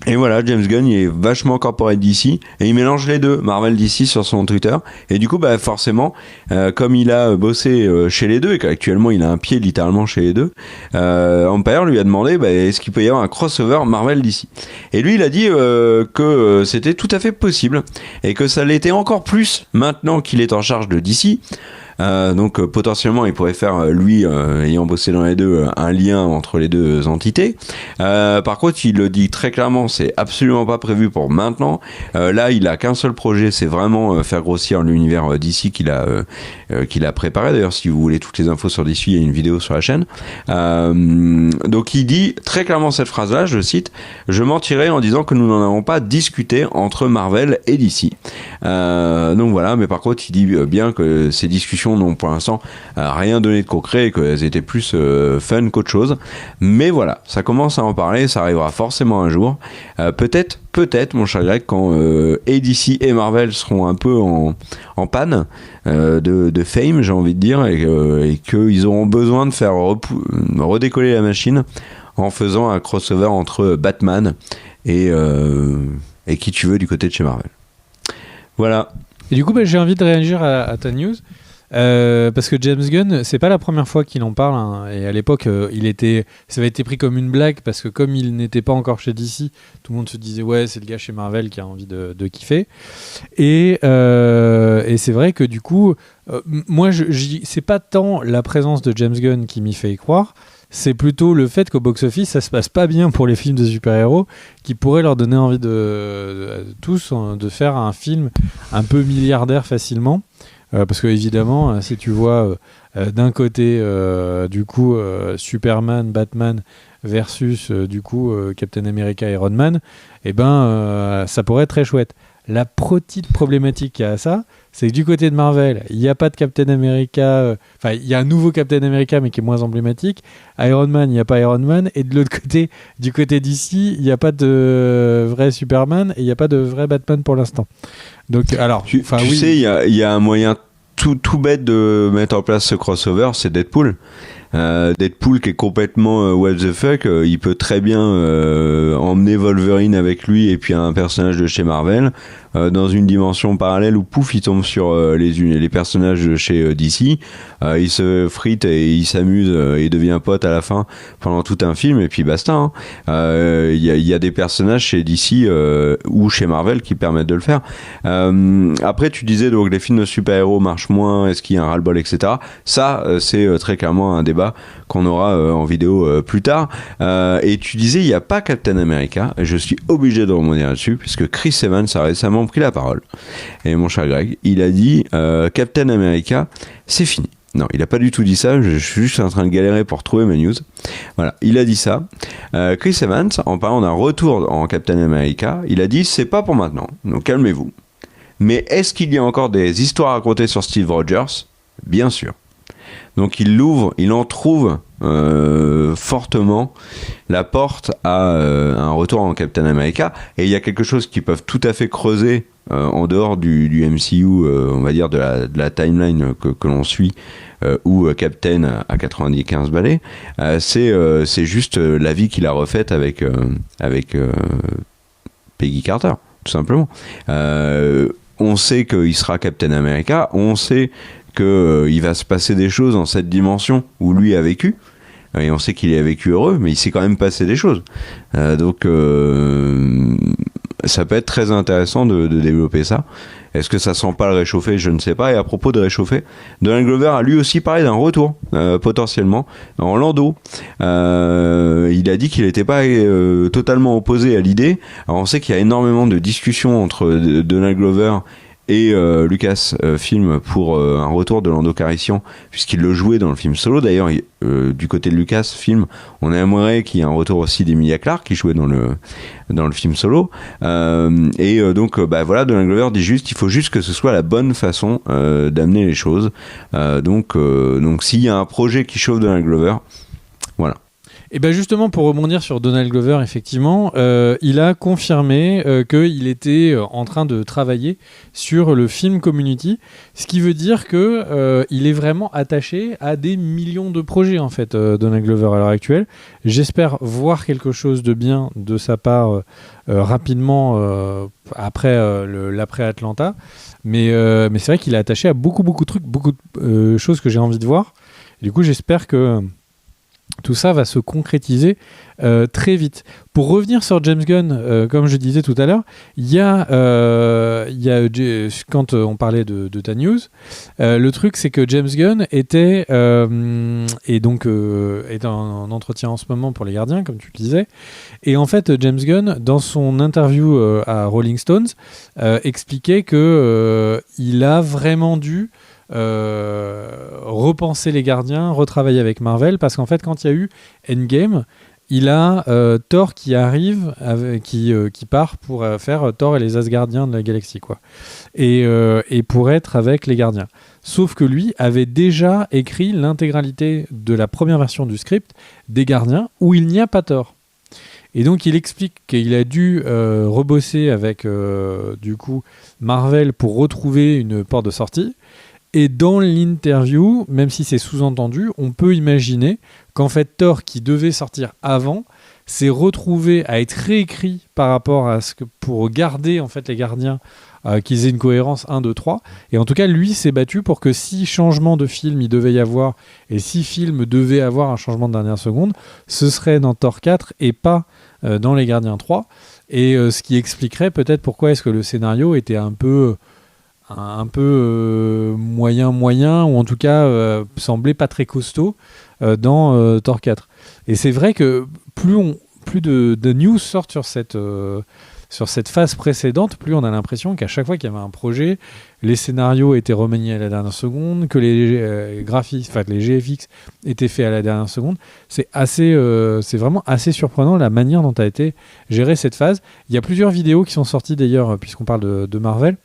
B: Et voilà, James Gunn il est vachement corporate DC, et il mélange les deux, Marvel DC, sur son Twitter. Et du coup forcément, comme il a bossé chez les deux, et qu'actuellement il a un pied littéralement chez les deux, Empire lui a demandé est-ce qu'il peut y avoir un crossover Marvel DC. Et lui il a dit que c'était tout à fait possible, et que ça l'était encore plus maintenant qu'il est en charge de DC. Donc potentiellement il pourrait faire, lui ayant bossé dans les deux, un lien entre les deux entités. Par contre il le dit très clairement, c'est absolument pas prévu pour maintenant. Là il a qu'un seul projet, c'est vraiment faire grossir l'univers DC qu'il a préparé. D'ailleurs si vous voulez toutes les infos sur DC, il y a une vidéo sur la chaîne. Donc il dit très clairement cette phrase là, je cite: je mentirais en disant que nous n'en avons pas discuté entre Marvel et DC. Donc voilà, mais par contre il dit bien que ces discussions n'ont pour l'instant rien donné de concret, et qu'elles étaient plus fun qu'autre chose. Mais voilà, ça commence à en parler, ça arrivera forcément un jour. Peut-être mon cher Greg, quand et DC et Marvel seront un peu en panne de fame, j'ai envie de dire, et qu'ils auront besoin de faire redécoller la machine en faisant un crossover entre Batman et qui tu veux du côté de chez Marvel. Voilà.
A: Et du coup, j'ai envie de réagir à ta news. Parce que James Gunn, c'est pas la première fois qu'il en parle, hein, et à l'époque, ça avait été pris comme une blague parce que comme il n'était pas encore chez DC, tout le monde se disait ouais, c'est le gars chez Marvel qui a envie de kiffer. Et c'est vrai que du coup, moi, c'est pas tant la présence de James Gunn qui m'y fait y croire. C'est plutôt le fait qu'au box-office, ça se passe pas bien pour les films de super-héros, qui pourraient leur donner envie tous de faire un film un peu milliardaire facilement. Parce que évidemment, si tu vois d'un côté du coup Superman, Batman versus du coup Captain America, Iron Man, ça pourrait être très chouette. La petite problématique qu'il y a à ça, c'est que du côté de Marvel, il n'y a pas de Captain America. Il y a un nouveau Captain America, mais qui est moins emblématique. Iron Man, il n'y a pas Iron Man. Et de l'autre côté, du côté d'ici, il n'y a pas de vrai Superman et il n'y a pas de vrai Batman pour l'instant. Donc, alors,
B: tu sais, il y a un moyen tout bête de mettre en place ce crossover, c'est Deadpool. Deadpool qui est complètement what the fuck, il peut très bien emmener Wolverine avec lui et puis un personnage de chez Marvel dans une dimension parallèle où pouf il tombe sur les personnages de chez DC, il se frite et il s'amuse et devient pote à la fin pendant tout un film et puis basta, hein. Y a des personnages chez DC ou chez Marvel qui permettent de le faire. Après tu disais donc les films de super-héros marchent moins, est-ce qu'il y a un ras-le-bol, etc. Ça c'est très clairement un débat qu'on aura en vidéo plus tard. Et tu disais il n'y a pas Captain America, je suis obligé de rebondir là-dessus puisque Chris Evans a récemment pris la parole, et mon cher Greg, il a dit Captain America c'est fini. Non, il a pas du tout dit ça, je suis juste en train de galérer pour trouver ma news. Voilà, il a dit ça. Chris Evans, en parlant d'un retour en Captain America, il a dit c'est pas pour maintenant, donc calmez-vous. Mais est-ce qu'il y a encore des histoires à raconter sur Steve Rogers ? Bien sûr. Donc il entrouvre fortement la porte à un retour en Captain America, et il y a quelque chose qu'ils peuvent tout à fait creuser en dehors du MCU, on va dire de la timeline que l'on suit, où Captain a 95 balais, c'est juste la vie qu'il a refaite avec Peggy Carter, tout simplement. On sait qu'il sera Captain America, on sait qu'il va se passer des choses dans cette dimension où lui a vécu, et on sait qu'il a vécu heureux, mais il s'est quand même passé des choses. Donc ça peut être très intéressant de développer ça. Est-ce que ça sent pas le réchauffer ? Je ne sais pas. Et à propos de réchauffer, Donald Glover a lui aussi parlé d'un retour potentiellement en Lando. Il a dit qu'il n'était pas totalement opposé à l'idée. Alors on sait qu'il y a énormément de discussions entre Donald Glover et Lucas Film pour un retour de Lando Calrissian, puisqu'il le jouait dans le film Solo. D'ailleurs, du côté de Lucas Film, on aimerait qu'il y ait un retour aussi d'Emilia Clarke qui jouait dans le film Solo. Donc voilà, Donald Glover dit juste, il faut juste que ce soit la bonne façon d'amener les choses. Donc s'il y a un projet qui chauffe Donald Glover, voilà.
A: Et bien justement, pour rebondir sur Donald Glover, effectivement, il a confirmé qu'il était en train de travailler sur le film Community, ce qui veut dire qu'il est vraiment attaché à des millions de projets, en fait, Donald Glover à l'heure actuelle. J'espère voir quelque chose de bien de sa part rapidement après l'après-Atlanta, mais c'est vrai qu'il est attaché à beaucoup de trucs, beaucoup de choses que j'ai envie de voir. Et du coup, j'espère que tout ça va se concrétiser très vite. Pour revenir sur James Gunn, comme je disais tout à l'heure, il y a quand on parlait de ta news, le truc c'est que James Gunn était est en entretien en ce moment pour les Gardiens, comme tu le disais. Et en fait, James Gunn, dans son interview à Rolling Stones, expliquait que il a vraiment dû repenser les Gardiens, retravailler avec Marvel, parce qu'en fait quand il y a eu Endgame, il a Thor qui arrive qui part pour faire Thor et les Asgardiens de la galaxie, quoi, et pour être avec les Gardiens, sauf que lui avait déjà écrit l'intégralité de la première version du script des Gardiens où il n'y a pas Thor. Et donc il explique qu'il a dû rebosser avec du coup Marvel pour retrouver une porte de sortie. Et dans l'interview, même si c'est sous-entendu, on peut imaginer qu'en fait Thor, qui devait sortir avant, s'est retrouvé à être réécrit par rapport à ce que, pour garder en fait les Gardiens qu'ils aient une cohérence 1, 2, 3. Et en tout cas, lui s'est battu pour que si changement de film il devait y avoir, et si film devait avoir un changement de dernière seconde, ce serait dans Thor 4 et pas dans Les Gardiens 3. Et ce qui expliquerait peut-être pourquoi est-ce que le scénario était un peu moyen, ou en tout cas semblait pas très costaud dans Thor 4. Et c'est vrai que plus de news sortent sur cette phase précédente, plus on a l'impression qu'à chaque fois qu'il y avait un projet, les scénarios étaient remaniés à la dernière seconde, que les graphismes, enfin les GFX étaient faits à la dernière seconde. C'est vraiment assez surprenant la manière dont a été gérée cette phase. Il y a plusieurs vidéos qui sont sorties d'ailleurs, puisqu'on parle de Marvel,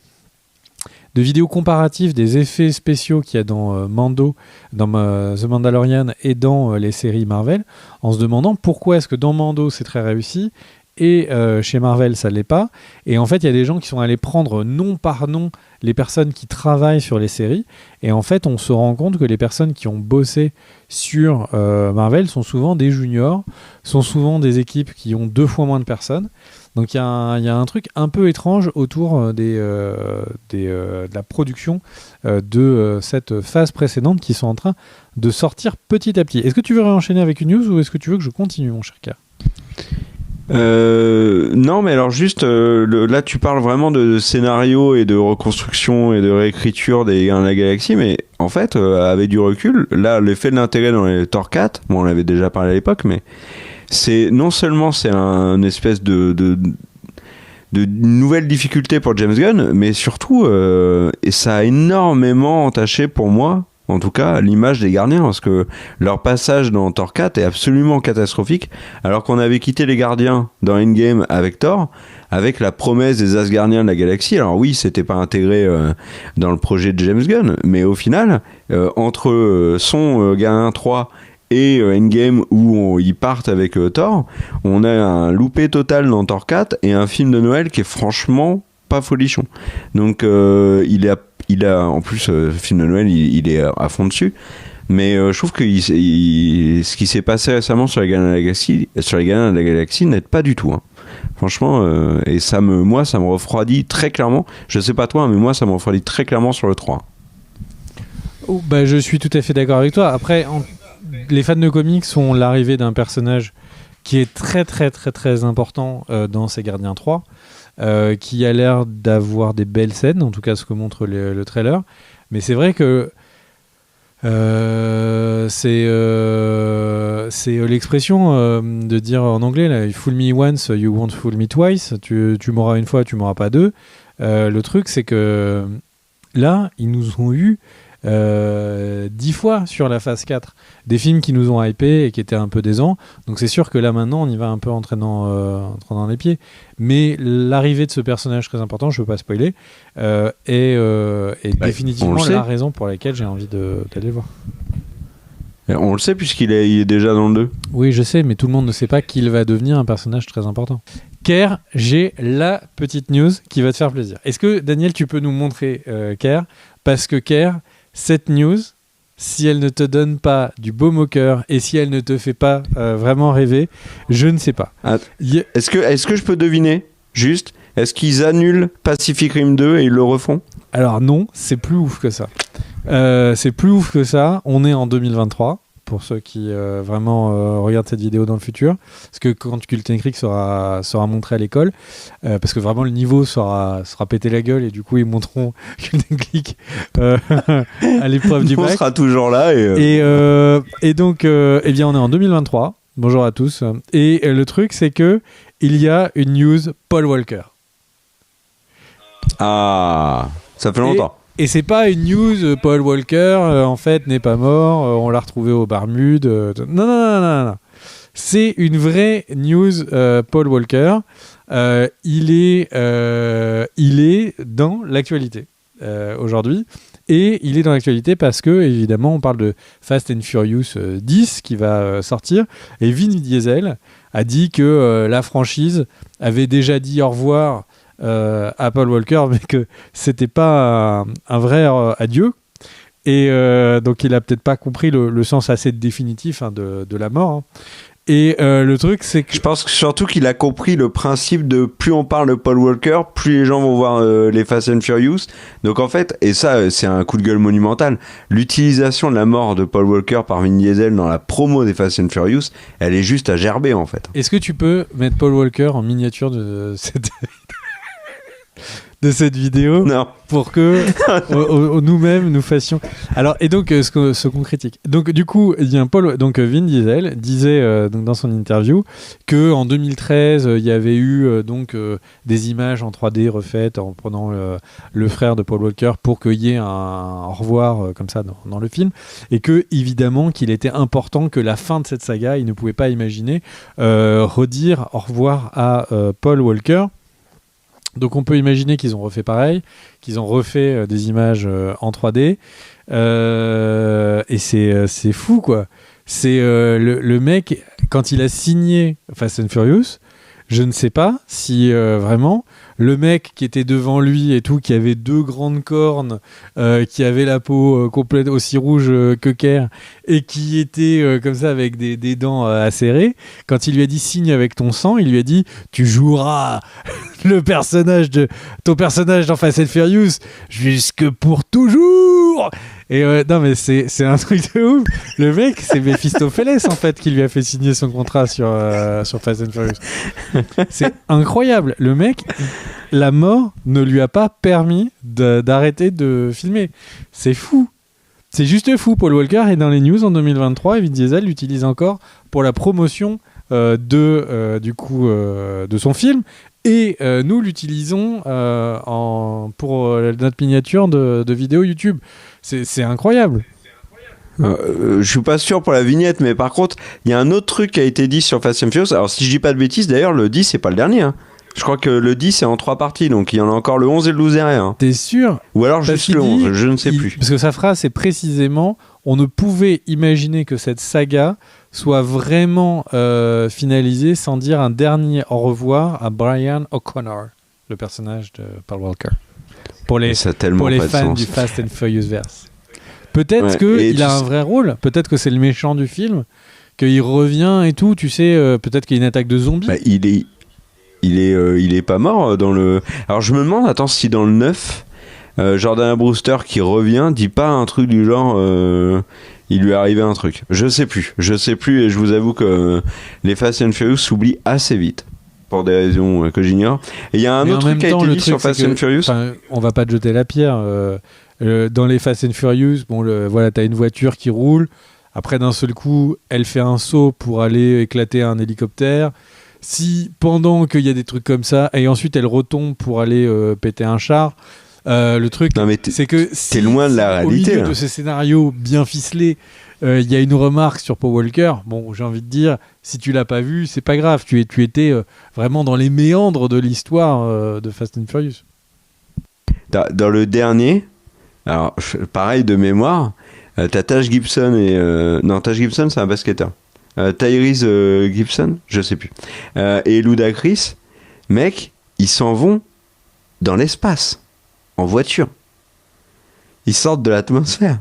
A: de vidéos comparatives des effets spéciaux qu'il y a dans Mando, dans The Mandalorian et dans les séries Marvel, en se demandant pourquoi est-ce que dans Mando c'est très réussi et chez Marvel ça l'est pas. Et en fait il y a des gens qui sont allés prendre nom par nom les personnes qui travaillent sur les séries, et en fait on se rend compte que les personnes qui ont bossé sur Marvel sont souvent des juniors, sont souvent des équipes qui ont 2 fois moins de personnes. Donc il y a un truc un peu étrange autour de la production de cette phase précédente qui sont en train de sortir petit à petit. Est-ce que tu veux réenchaîner avec une news ou est-ce que tu veux que je continue, mon cher Kerr ?
B: Non, mais alors juste là tu parles vraiment de scénario et de reconstruction et de réécriture des Gardiens de la Galaxie, mais en fait avec du recul, là l'effet de l'intérêt dans les Thor 4, bon on avait déjà parlé à l'époque, mais c'est non seulement c'est un espèce de nouvelle difficulté pour James Gunn, mais surtout et ça a énormément entaché pour moi, en tout cas, l'image des Gardiens, parce que leur passage dans Thor 4 est absolument catastrophique, alors qu'on avait quitté les Gardiens dans Endgame avec Thor, avec la promesse des Asgardiens de la galaxie. Alors oui, c'était pas intégré dans le projet de James Gunn, mais au final, entre son Gardien 3 et Endgame où ils partent avec Thor, on a un loupé total dans Thor 4 et un film de Noël qui est franchement pas folichon. Donc il a en plus film de Noël il est à fond dessus, mais je trouve que ce qui s'est passé récemment sur les Gardiens de la Galaxie n'aide pas du tout, hein. Franchement, et ça me refroidit très clairement. Je sais pas toi, mais moi ça me refroidit très clairement sur le 3.
A: Bah, je suis tout à fait d'accord avec toi. Après, les fans de comics ont l'arrivée d'un personnage qui est très très très très important dans ces Gardiens 3, qui a l'air d'avoir des belles scènes, en tout cas ce que montre le trailer. Mais c'est vrai que c'est l'expression de dire en anglais là, fool me once, you won't fool me twice. Tu m'auras une fois, tu m'auras pas deux. Le truc c'est que là ils nous ont eu 10 fois sur la phase 4 des films qui nous ont hypé et qui étaient un peu décevants, donc c'est sûr que là maintenant on y va un peu en traînant les pieds, mais l'arrivée de ce personnage très important, je ne veux pas spoiler, est définitivement la raison pour laquelle j'ai envie d'aller le voir.
B: On le sait puisqu'il est déjà dans le 2.
A: Oui, je sais, mais tout le monde ne sait pas qu'il va devenir un personnage très important. Kerr, j'ai la petite news qui va te faire plaisir. Est-ce que, Daniel, tu peux nous montrer Kerr ? Parce que Kerr, cette news, si elle ne te donne pas du baume au cœur et si elle ne te fait pas vraiment rêver, je ne sais pas.
B: Est-ce que je peux deviner, juste, est-ce qu'ils annulent Pacific Rim 2 et ils le refont ?
A: Alors non, c'est plus ouf que ça. C'est plus ouf que ça. On est en 2023, pour ceux qui vraiment regardent cette vidéo dans le futur. Parce que quand Cult & Crick sera montré à l'école, parce que vraiment le niveau sera pété la gueule et du coup ils montreront Cult & Crick à l'épreuve du bac.
B: On sera toujours là.
A: Et donc, eh bien on est en 2023. Bonjour à tous. Et le truc c'est que il y a une news Paul Walker.
B: Ah, ça fait longtemps.
A: Et c'est pas une news Paul Walker en fait n'est pas mort, on l'a retrouvé aux Bermudes. Non. C'est une vraie news Paul Walker. Il est dans l'actualité aujourd'hui. Et il est dans l'actualité parce que, évidemment, on parle de Fast and Furious 10 qui va sortir. Et Vin Diesel a dit que la franchise avait déjà dit au revoir à Paul Walker, mais que c'était pas un vrai adieu. Et donc il a peut-être pas compris le sens assez définitif de la mort. Et le truc, c'est que...
B: Je pense surtout qu'il a compris le principe de plus on parle de Paul Walker, plus les gens vont voir les Fast and Furious. Donc en fait, et ça c'est un coup de gueule monumental, l'utilisation de la mort de Paul Walker par Vin Diesel dans la promo des Fast and Furious, elle est juste à gerber en fait.
A: Est-ce que tu peux mettre Paul Walker en miniature de cette vidéo?
B: Non.
A: Pour que nous-mêmes nous fassions. Alors, et donc ce qu'on critique. Donc du coup, il y a Vin Diesel disait donc dans son interview que en 2013 il y avait eu des images en 3D refaites en prenant le frère de Paul Walker pour qu'il y ait un au revoir comme ça dans le film, et que évidemment qu'il était important que la fin de cette saga, il ne pouvait pas imaginer redire au revoir à Paul Walker. Donc on peut imaginer qu'ils ont refait pareil, qu'ils ont refait des images en 3D, et c'est fou quoi. C'est le mec, quand il a signé Fast and Furious, je ne sais pas si vraiment le mec qui était devant lui et tout, qui avait 2 grandes cornes, qui avait la peau complète aussi rouge que Kerr, et qui était comme ça avec des dents acérées, quand il lui a dit signe avec ton sang, il lui a dit tu joueras ton personnage dans Fast and Furious jusque pour toujours. Et non mais c'est un truc de ouf. Le mec, c'est Mephistopheles en fait qui lui a fait signer son contrat sur Fast and Furious. C'est incroyable. Le mec, la mort ne lui a pas permis d'arrêter de filmer. C'est fou. C'est juste fou. Paul Walker est dans les news en 2023 et Vin Diesel l'utilise encore pour la promotion de son film. Et nous l'utilisons pour notre miniature de vidéo YouTube. C'est incroyable.
B: Je suis pas sûr pour la vignette, mais par contre, il y a un autre truc qui a été dit sur Fast and Furious. Alors, si je dis pas de bêtises, d'ailleurs, le 10, c'est pas le dernier. Hein. Je crois que le 10 est en 3 parties, donc il y en a encore le 11 et le 12 derrière. Hein.
A: T'es sûr?
B: Ou alors juste le 11, je ne sais plus.
A: Parce que sa phrase, c'est précisément on ne pouvait imaginer que cette saga soit vraiment finalisée sans dire un dernier au revoir à Brian O'Connor, le personnage de Paul Walker. Pour les fans du Fast and Furious verse. Peut-être qu'il a un vrai rôle, peut-être que c'est le méchant du film, qu'il revient et tout, tu sais, peut-être qu'il y a une attaque de zombies.
B: Bah, il est pas mort dans le... Alors je me demande, attends, si dans le 9, Jordana Brewster qui revient dit pas un truc du genre il lui est arrivé un truc. Je sais plus et je vous avoue que les Fast and Furious s'oublient assez vite pour des raisons que j'ignore. Et il y a un autre truc qui a été dit sur Fast and Furious.
A: On va pas te jeter la pierre. Dans les Fast and Furious, voilà, t'as une voiture qui roule. Après, d'un seul coup, elle fait un saut pour aller éclater un hélicoptère. Si pendant qu'il y a des trucs comme ça, et ensuite elle retombe pour aller péter un char, le truc, c'est que
B: t'es loin de la réalité.
A: Au milieu de ce scénario bien ficelé, il y a une remarque sur Paul Walker. Bon, j'ai envie de dire, si tu l'as pas vu, c'est pas grave. Tu étais vraiment dans les méandres de l'histoire de Fast and Furious.
B: Dans le dernier, alors pareil de mémoire, t'as Taj Gibson non, Taj Gibson c'est un basketteur. Tyrese Gibson, je sais plus, et Ludacris, mec, ils s'en vont dans l'espace en voiture. Ils sortent de l'atmosphère.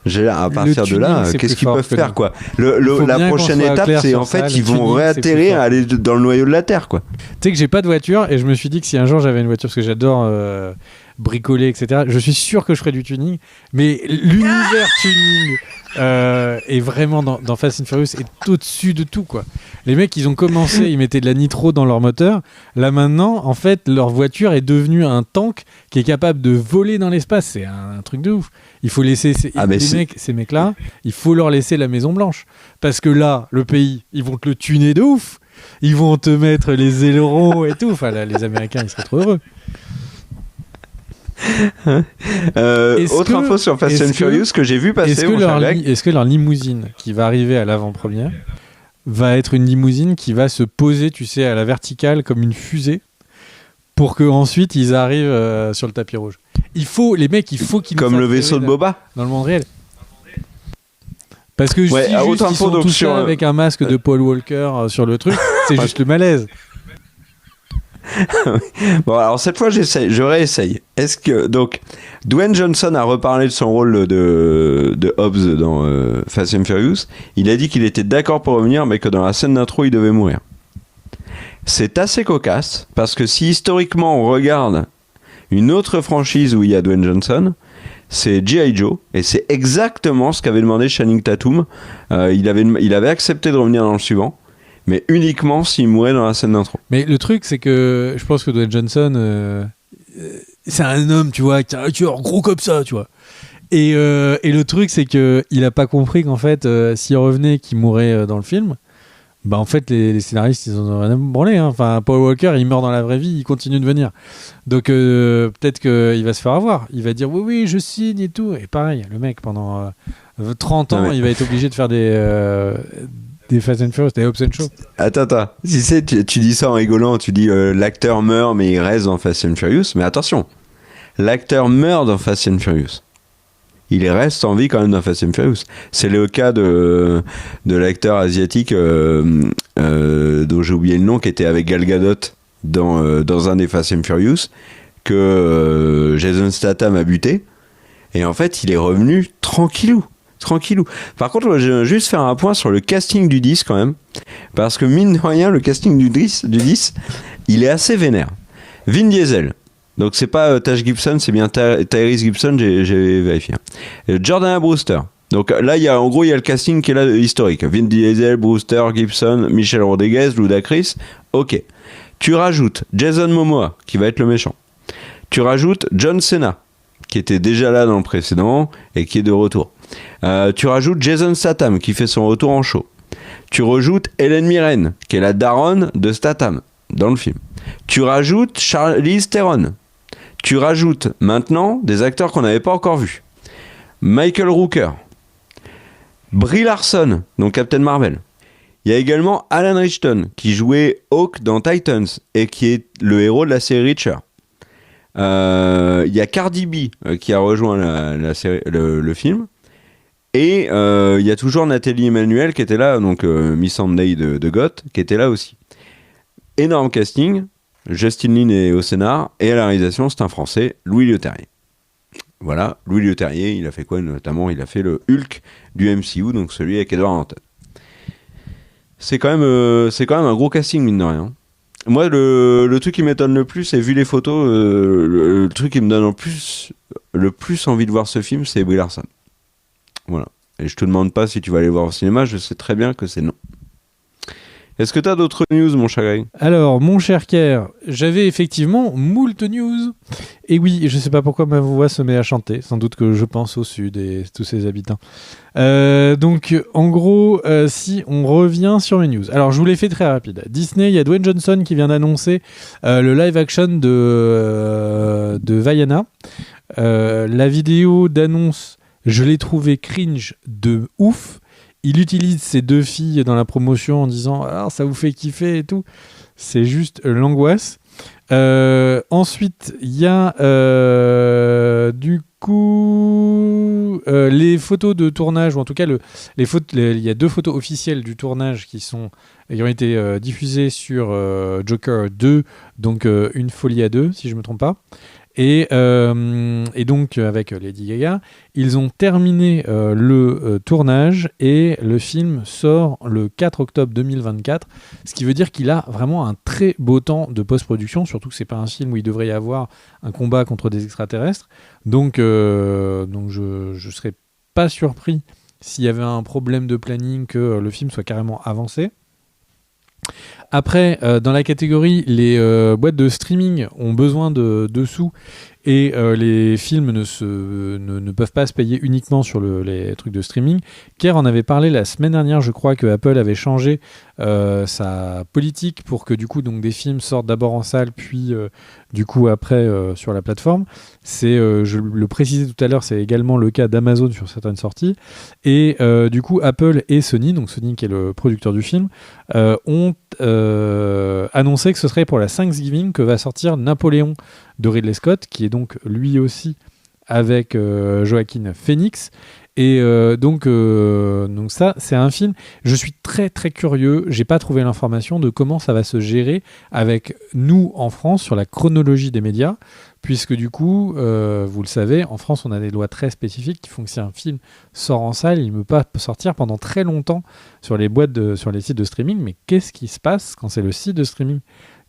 B: À partir de là, qu'est-ce qu'ils peuvent faire, quoi. La prochaine étape, c'est en fait, ils vont réatterrir à aller dans le noyau de la Terre, quoi.
A: Tu sais que j'ai pas de voiture et je me suis dit que si un jour j'avais une voiture, parce que j'adore bricoler, etc., je suis sûr que je ferais du tuning, mais l'univers tuning est vraiment dans Fast and Furious est au-dessus de tout, quoi. Les mecs, ils ont commencé, ils mettaient de la nitro dans leur moteur. Là maintenant, en fait, leur voiture est devenue un tank qui est capable de voler dans l'espace. C'est un truc de ouf. Il faut laisser ces mecs-là, il faut leur laisser la Maison Blanche, parce que là, le pays, ils vont te le tuner de ouf. Ils vont te mettre les ailerons et tout. Enfin, là, les Américains, ils seraient trop heureux.
B: Autre info sur Fast and Furious que j'ai vu passer.
A: Est-ce que leur limousine qui va arriver à l'avant-première va être une limousine qui va se poser, tu sais, à la verticale comme une fusée pour qu'ensuite ils arrivent sur le tapis rouge? Les mecs, il faut qu'ils nous
B: comme le vaisseau de Boba
A: dans le monde réel. Parce que
B: si
A: juste ils sont tous là avec un masque de Paul Walker sur le truc, c'est juste le malaise.
B: Bon, alors cette fois, je réessaye. Est-ce que donc Dwayne Johnson a reparlé de son rôle de Hobbs dans Fast and Furious. Il a dit qu'il était d'accord pour revenir, mais que dans la scène d'intro, il devait mourir. C'est assez cocasse parce que si historiquement on regarde une autre franchise où il y a Dwayne Johnson, c'est G.I. Joe, et c'est exactement ce qu'avait demandé Channing Tatum. Il avait accepté de revenir dans le suivant, mais uniquement s'il mourait dans la scène d'intro.
A: Mais le truc, c'est que je pense que Dwayne Johnson, c'est un homme, tu vois, qui a un cœur gros comme ça, tu vois. Et le truc, c'est qu'il a pas compris qu'en fait, s'il revenait, qu'il mourrait dans le film, bah en fait, les scénaristes, ils en ont rien à branler. Hein. Enfin, Paul Walker, il meurt dans la vraie vie, il continue de venir. Donc peut-être qu'il va se faire avoir. Il va dire oui, je signe et tout. Et pareil, le mec, pendant 30 ans, il va être obligé de faire des Fast and Furious, des Hobbs and Shaw.
B: Attends. Si c'est, tu dis ça en rigolant, tu dis l'acteur meurt, mais il reste dans Fast and Furious. Mais attention, l'acteur meurt dans Fast and Furious. Il reste en vie quand même dans Fast and Furious. C'est le cas de l'acteur asiatique dont j'ai oublié le nom, qui était avec Gal Gadot dans un des Fast and Furious, que Jason Statham a buté. Et en fait, il est revenu tranquillou. Par contre, je vais juste faire un point sur le casting du 10 quand même. Parce que mine de rien, le casting du 10, il est assez vénère. Vin Diesel. Donc c'est pas Taj Gibson, c'est bien Tyrese Gibson, j'ai vérifié. Jordana Brewster. Donc là, il y a le casting qui est là historique. Vin Diesel, Brewster, Gibson, Michelle Rodriguez, Ludacris. Ok. Tu rajoutes Jason Momoa, qui va être le méchant. Tu rajoutes John Cena, qui était déjà là dans le précédent et qui est de retour. Tu rajoutes Jason Statham, qui fait son retour en show. Tu rajoutes Helen Mirren, qui est la daronne de Statham dans le film. Tu rajoutes Charlize Theron. Tu rajoutes maintenant des acteurs qu'on n'avait pas encore vus. Michael Rooker, Brie Larson, donc Captain Marvel. Il y a également Alan Richardson, qui jouait Hawk dans Titans et qui est le héros de la série Reacher. Il y a Cardi B qui a rejoint la série, le film. Et il y a toujours Nathalie Emmanuel qui était là, donc Miss Sunday de Goth, qui était là aussi. Énorme casting. Justin Lin est au scénar, et à la réalisation, c'est un Français, Louis Leterrier. Voilà, Louis Leterrier, il a fait quoi notamment? Il a fait le Hulk du MCU, donc celui avec Edward Norton. C'est quand même un gros casting, mine de rien. Moi, le truc qui m'étonne le plus, et vu les photos, le truc qui me donne le plus envie de voir ce film, c'est Brie Larson. Voilà. Et je te demande pas si tu vas aller voir au cinéma, je sais très bien que c'est non. Est-ce que tu as d'autres news, mon cher Greg ?
A: Alors, mon cher Kerr, j'avais effectivement moult news. Et oui, je ne sais pas pourquoi ma voix se met à chanter. Sans doute que je pense au sud et tous ses habitants. Donc, en gros, si on revient sur mes news. Alors, je vous l'ai fait très rapide. Disney, il y a Dwayne Johnson qui vient d'annoncer le live action de Vaiana. La vidéo d'annonce, je l'ai trouvé cringe de ouf. Il utilise ces deux filles dans la promotion en disant alors ça vous fait kiffer et tout. C'est juste l'angoisse. Ensuite, il y a du coup les photos de tournage, ou en tout cas il y a 2 photos officielles du tournage qui ont été diffusées sur Joker 2, donc Une folie à 2 si je ne me trompe pas. Et donc, avec Lady Gaga, ils ont terminé le tournage et le film sort le 4 octobre 2024, ce qui veut dire qu'il a vraiment un très beau temps de post-production, surtout que c'est pas un film où il devrait y avoir un combat contre des extraterrestres. Donc je serais pas surpris s'il y avait un problème de planning que le film soit carrément avancé. Après, dans la catégorie, les boîtes de streaming ont besoin de sous et les films ne peuvent pas se payer uniquement sur les trucs de streaming. Kerr en avait parlé la semaine dernière, je crois que Apple avait changé sa politique pour que du coup donc, des films sortent d'abord en salle puis du coup après sur la plateforme. Je le précisais tout à l'heure, c'est également le cas d'Amazon sur certaines sorties. Et du coup Apple et Sony, donc Sony qui est le producteur du film, ont annoncé que ce serait pour la Thanksgiving que va sortir Napoléon de Ridley Scott, qui est donc lui aussi avec Joaquin Phoenix. Et donc ça, c'est un film. Je suis très très curieux. J'ai pas trouvé l'information de comment ça va se gérer avec nous en France sur la chronologie des médias, puisque du coup, vous le savez, en France, on a des lois très spécifiques qui font que si un film sort en salle, il ne peut pas sortir pendant très longtemps sur les sur les sites de streaming. Mais qu'est-ce qui se passe quand c'est le site de streaming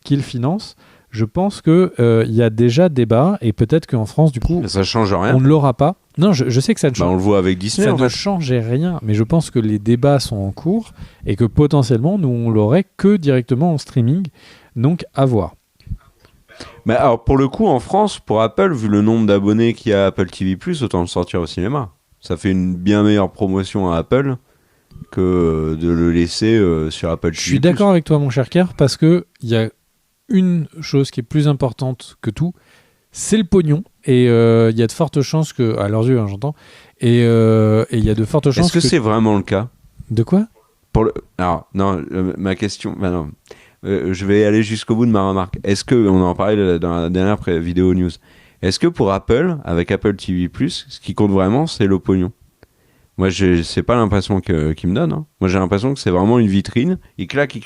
A: qui le finance ? Je pense qu'il y a déjà débat et peut-être qu'en France, du coup,
B: ça change rien.
A: On ne l'aura pas. Non, je sais que ça ne change.
B: On le voit avec Disney.
A: Ça
B: en
A: ne
B: fait.
A: changeait rien, mais je pense que les débats sont en cours et que potentiellement, nous, on l'aurait que directement en streaming. Donc, à voir.
B: Mais alors, pour le coup, en France, pour Apple, vu le nombre d'abonnés qu'il y a à Apple TV+, autant le sortir au cinéma. Ça fait une bien meilleure promotion à Apple que de le laisser sur Apple TV+.
A: Je suis d'accord avec toi, mon cher Kerr, parce qu'il y a une chose qui est plus importante que tout, c'est le pognon. Et il y a de fortes chances que, à leurs yeux, hein, j'entends, et il y a de fortes chances
B: Est-ce que c'est vraiment le cas ?
A: De quoi ?
B: Alors, non, ma question... Bah non. Je vais aller jusqu'au bout de ma remarque. Est-ce que, on en parlait dans la dernière vidéo news, est-ce que pour Apple, avec Apple TV+, ce qui compte vraiment, c'est le pognon ? Moi, c'est pas l'impression qu'il me donne. Hein. Moi, j'ai l'impression que c'est vraiment une vitrine. Il claque.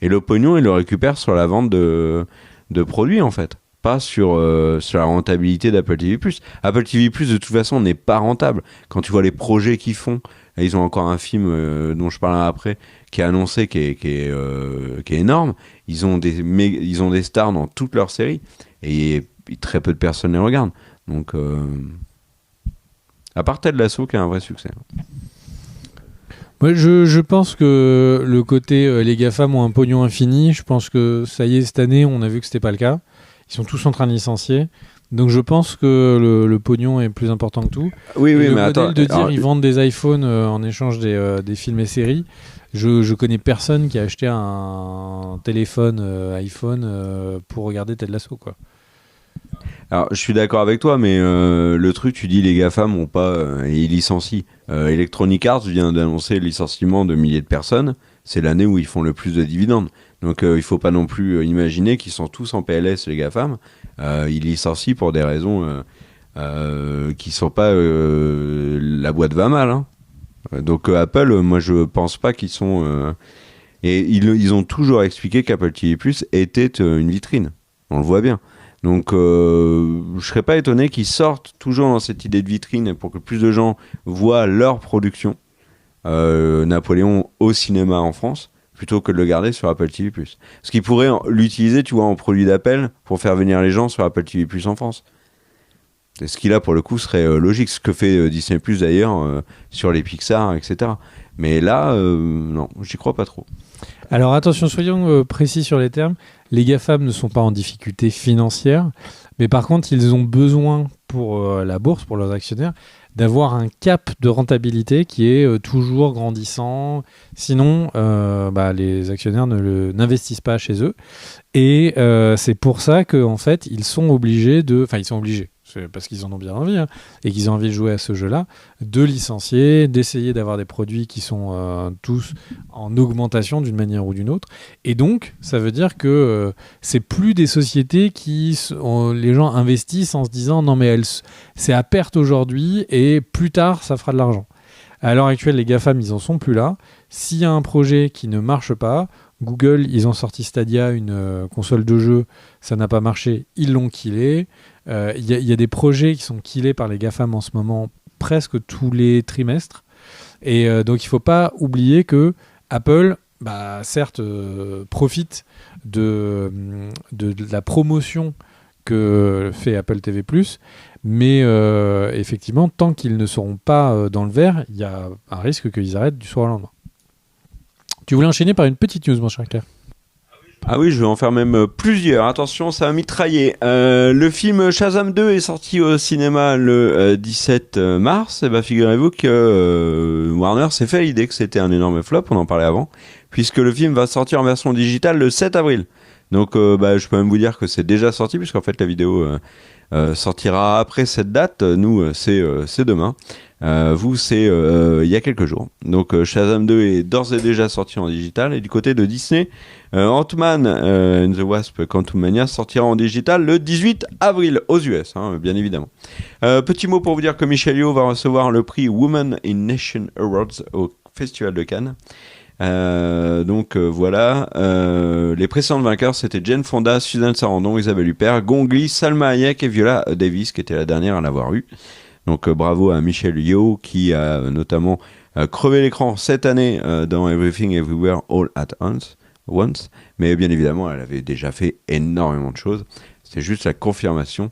B: Et le pognon, il le récupère sur la vente de produits, en fait. Pas sur la rentabilité d'Apple TV+. Apple TV+, de toute façon, n'est pas rentable. Quand tu vois les projets qu'ils font, là, ils ont encore un film dont je parlerai après, qui est annoncé, qui est énorme. Ils ont des stars dans toutes leurs séries. Et très peu de personnes les regardent. Donc... à part Ted Lasso qui a un vrai succès.
A: Moi, je pense que le côté les GAFAM ont un pognon infini, je pense que ça y est, cette année, on a vu que c'était pas le cas. Ils sont tous en train de licencier. Donc je pense que le pognon est plus important que tout.
B: Oui,
A: mais
B: attends.
A: Le modèle de dire ils vendent des iPhones en échange des films et séries, je connais personne qui a acheté un téléphone iPhone pour regarder Ted Lasso, quoi.
B: Alors, je suis d'accord avec toi, mais le truc, tu dis les GAFAM ont pas, ils licencient. Electronic Arts vient d'annoncer le licenciement de milliers de personnes. C'est l'année où ils font le plus de dividendes. Donc, il faut pas non plus imaginer qu'ils sont tous en PLS, les GAFAM. Ils licencient pour des raisons qui sont pas la boîte va mal. Hein. Donc, Apple, moi, je pense pas qu'ils sont... et ils ont toujours expliqué qu'Apple TV+, était une vitrine. On le voit bien. Donc, je serais pas étonné qu'ils sortent toujours dans cette idée de vitrine pour que plus de gens voient leur production Napoléon au cinéma en France, plutôt que de le garder sur Apple TV+. Parce qu'ils pourraient l'utiliser, tu vois, en produit d'appel pour faire venir les gens sur Apple TV+ en France. Et ce qui là, pour le coup, serait logique. Ce que fait Disney+, d'ailleurs, sur les Pixar, etc. Mais là, non, j'y crois pas trop.
A: Alors attention, soyons précis sur les termes. Les GAFAM ne sont pas en difficulté financière, mais par contre, ils ont besoin pour la bourse, pour leurs actionnaires, d'avoir un cap de rentabilité qui est toujours grandissant. Sinon, les actionnaires n'investissent pas chez eux. Et c'est pour ça qu'en fait, ils sont obligés parce qu'ils en ont bien envie, hein, et qu'ils ont envie de jouer à ce jeu-là, de licencier, d'essayer d'avoir des produits qui sont tous en augmentation d'une manière ou d'une autre. Et donc, ça veut dire que c'est plus des sociétés les gens investissent en se disant non mais c'est à perte aujourd'hui et plus tard ça fera de l'argent. À l'heure actuelle, les GAFAM, ils en sont plus là. S'il y a un projet qui ne marche pas, Google, ils ont sorti Stadia, une console de jeu, ça n'a pas marché, ils l'ont killé. Il y a des projets qui sont killés par les GAFAM en ce moment presque tous les trimestres. Et donc il ne faut pas oublier que Apple, certes, profite de la promotion que fait Apple TV+, mais effectivement, tant qu'ils ne seront pas dans le vert, il y a un risque qu'ils arrêtent du soir au lendemain. Tu voulais enchaîner par une petite news, mon cher Claire.
B: Ah oui, je vais en faire même plusieurs. Attention, ça va mitrailler. Le film Shazam 2 est sorti au cinéma le 17 mars. Et figurez-vous que Warner s'est fait l'idée que c'était un énorme flop, on en parlait avant, puisque le film va sortir en version digitale le 7 avril. Donc je peux même vous dire que c'est déjà sorti, puisqu'en fait la vidéo sortira après cette date. Nous, c'est demain. Vous, c'est il y a quelques jours. Donc Shazam 2 est d'ores et déjà sorti en digital. Et du côté de Disney, Ant-Man and the Wasp Quantumania sortira en digital le 18 avril aux US, hein, bien évidemment. Petit mot pour vous dire que Michelle Yeoh va recevoir le prix Women in Nation Awards au Festival de Cannes. Voilà. Les précédentes vainqueurs, c'était Jane Fonda, Suzanne Sarandon, Isabelle Huppert, Gong Li, Salma Hayek et Viola Davis, qui était la dernière à l'avoir eu. Donc bravo à Michelle Yeoh qui a notamment crevé l'écran cette année dans Everything Everywhere All at Once. Mais bien évidemment, elle avait déjà fait énormément de choses. C'est juste la confirmation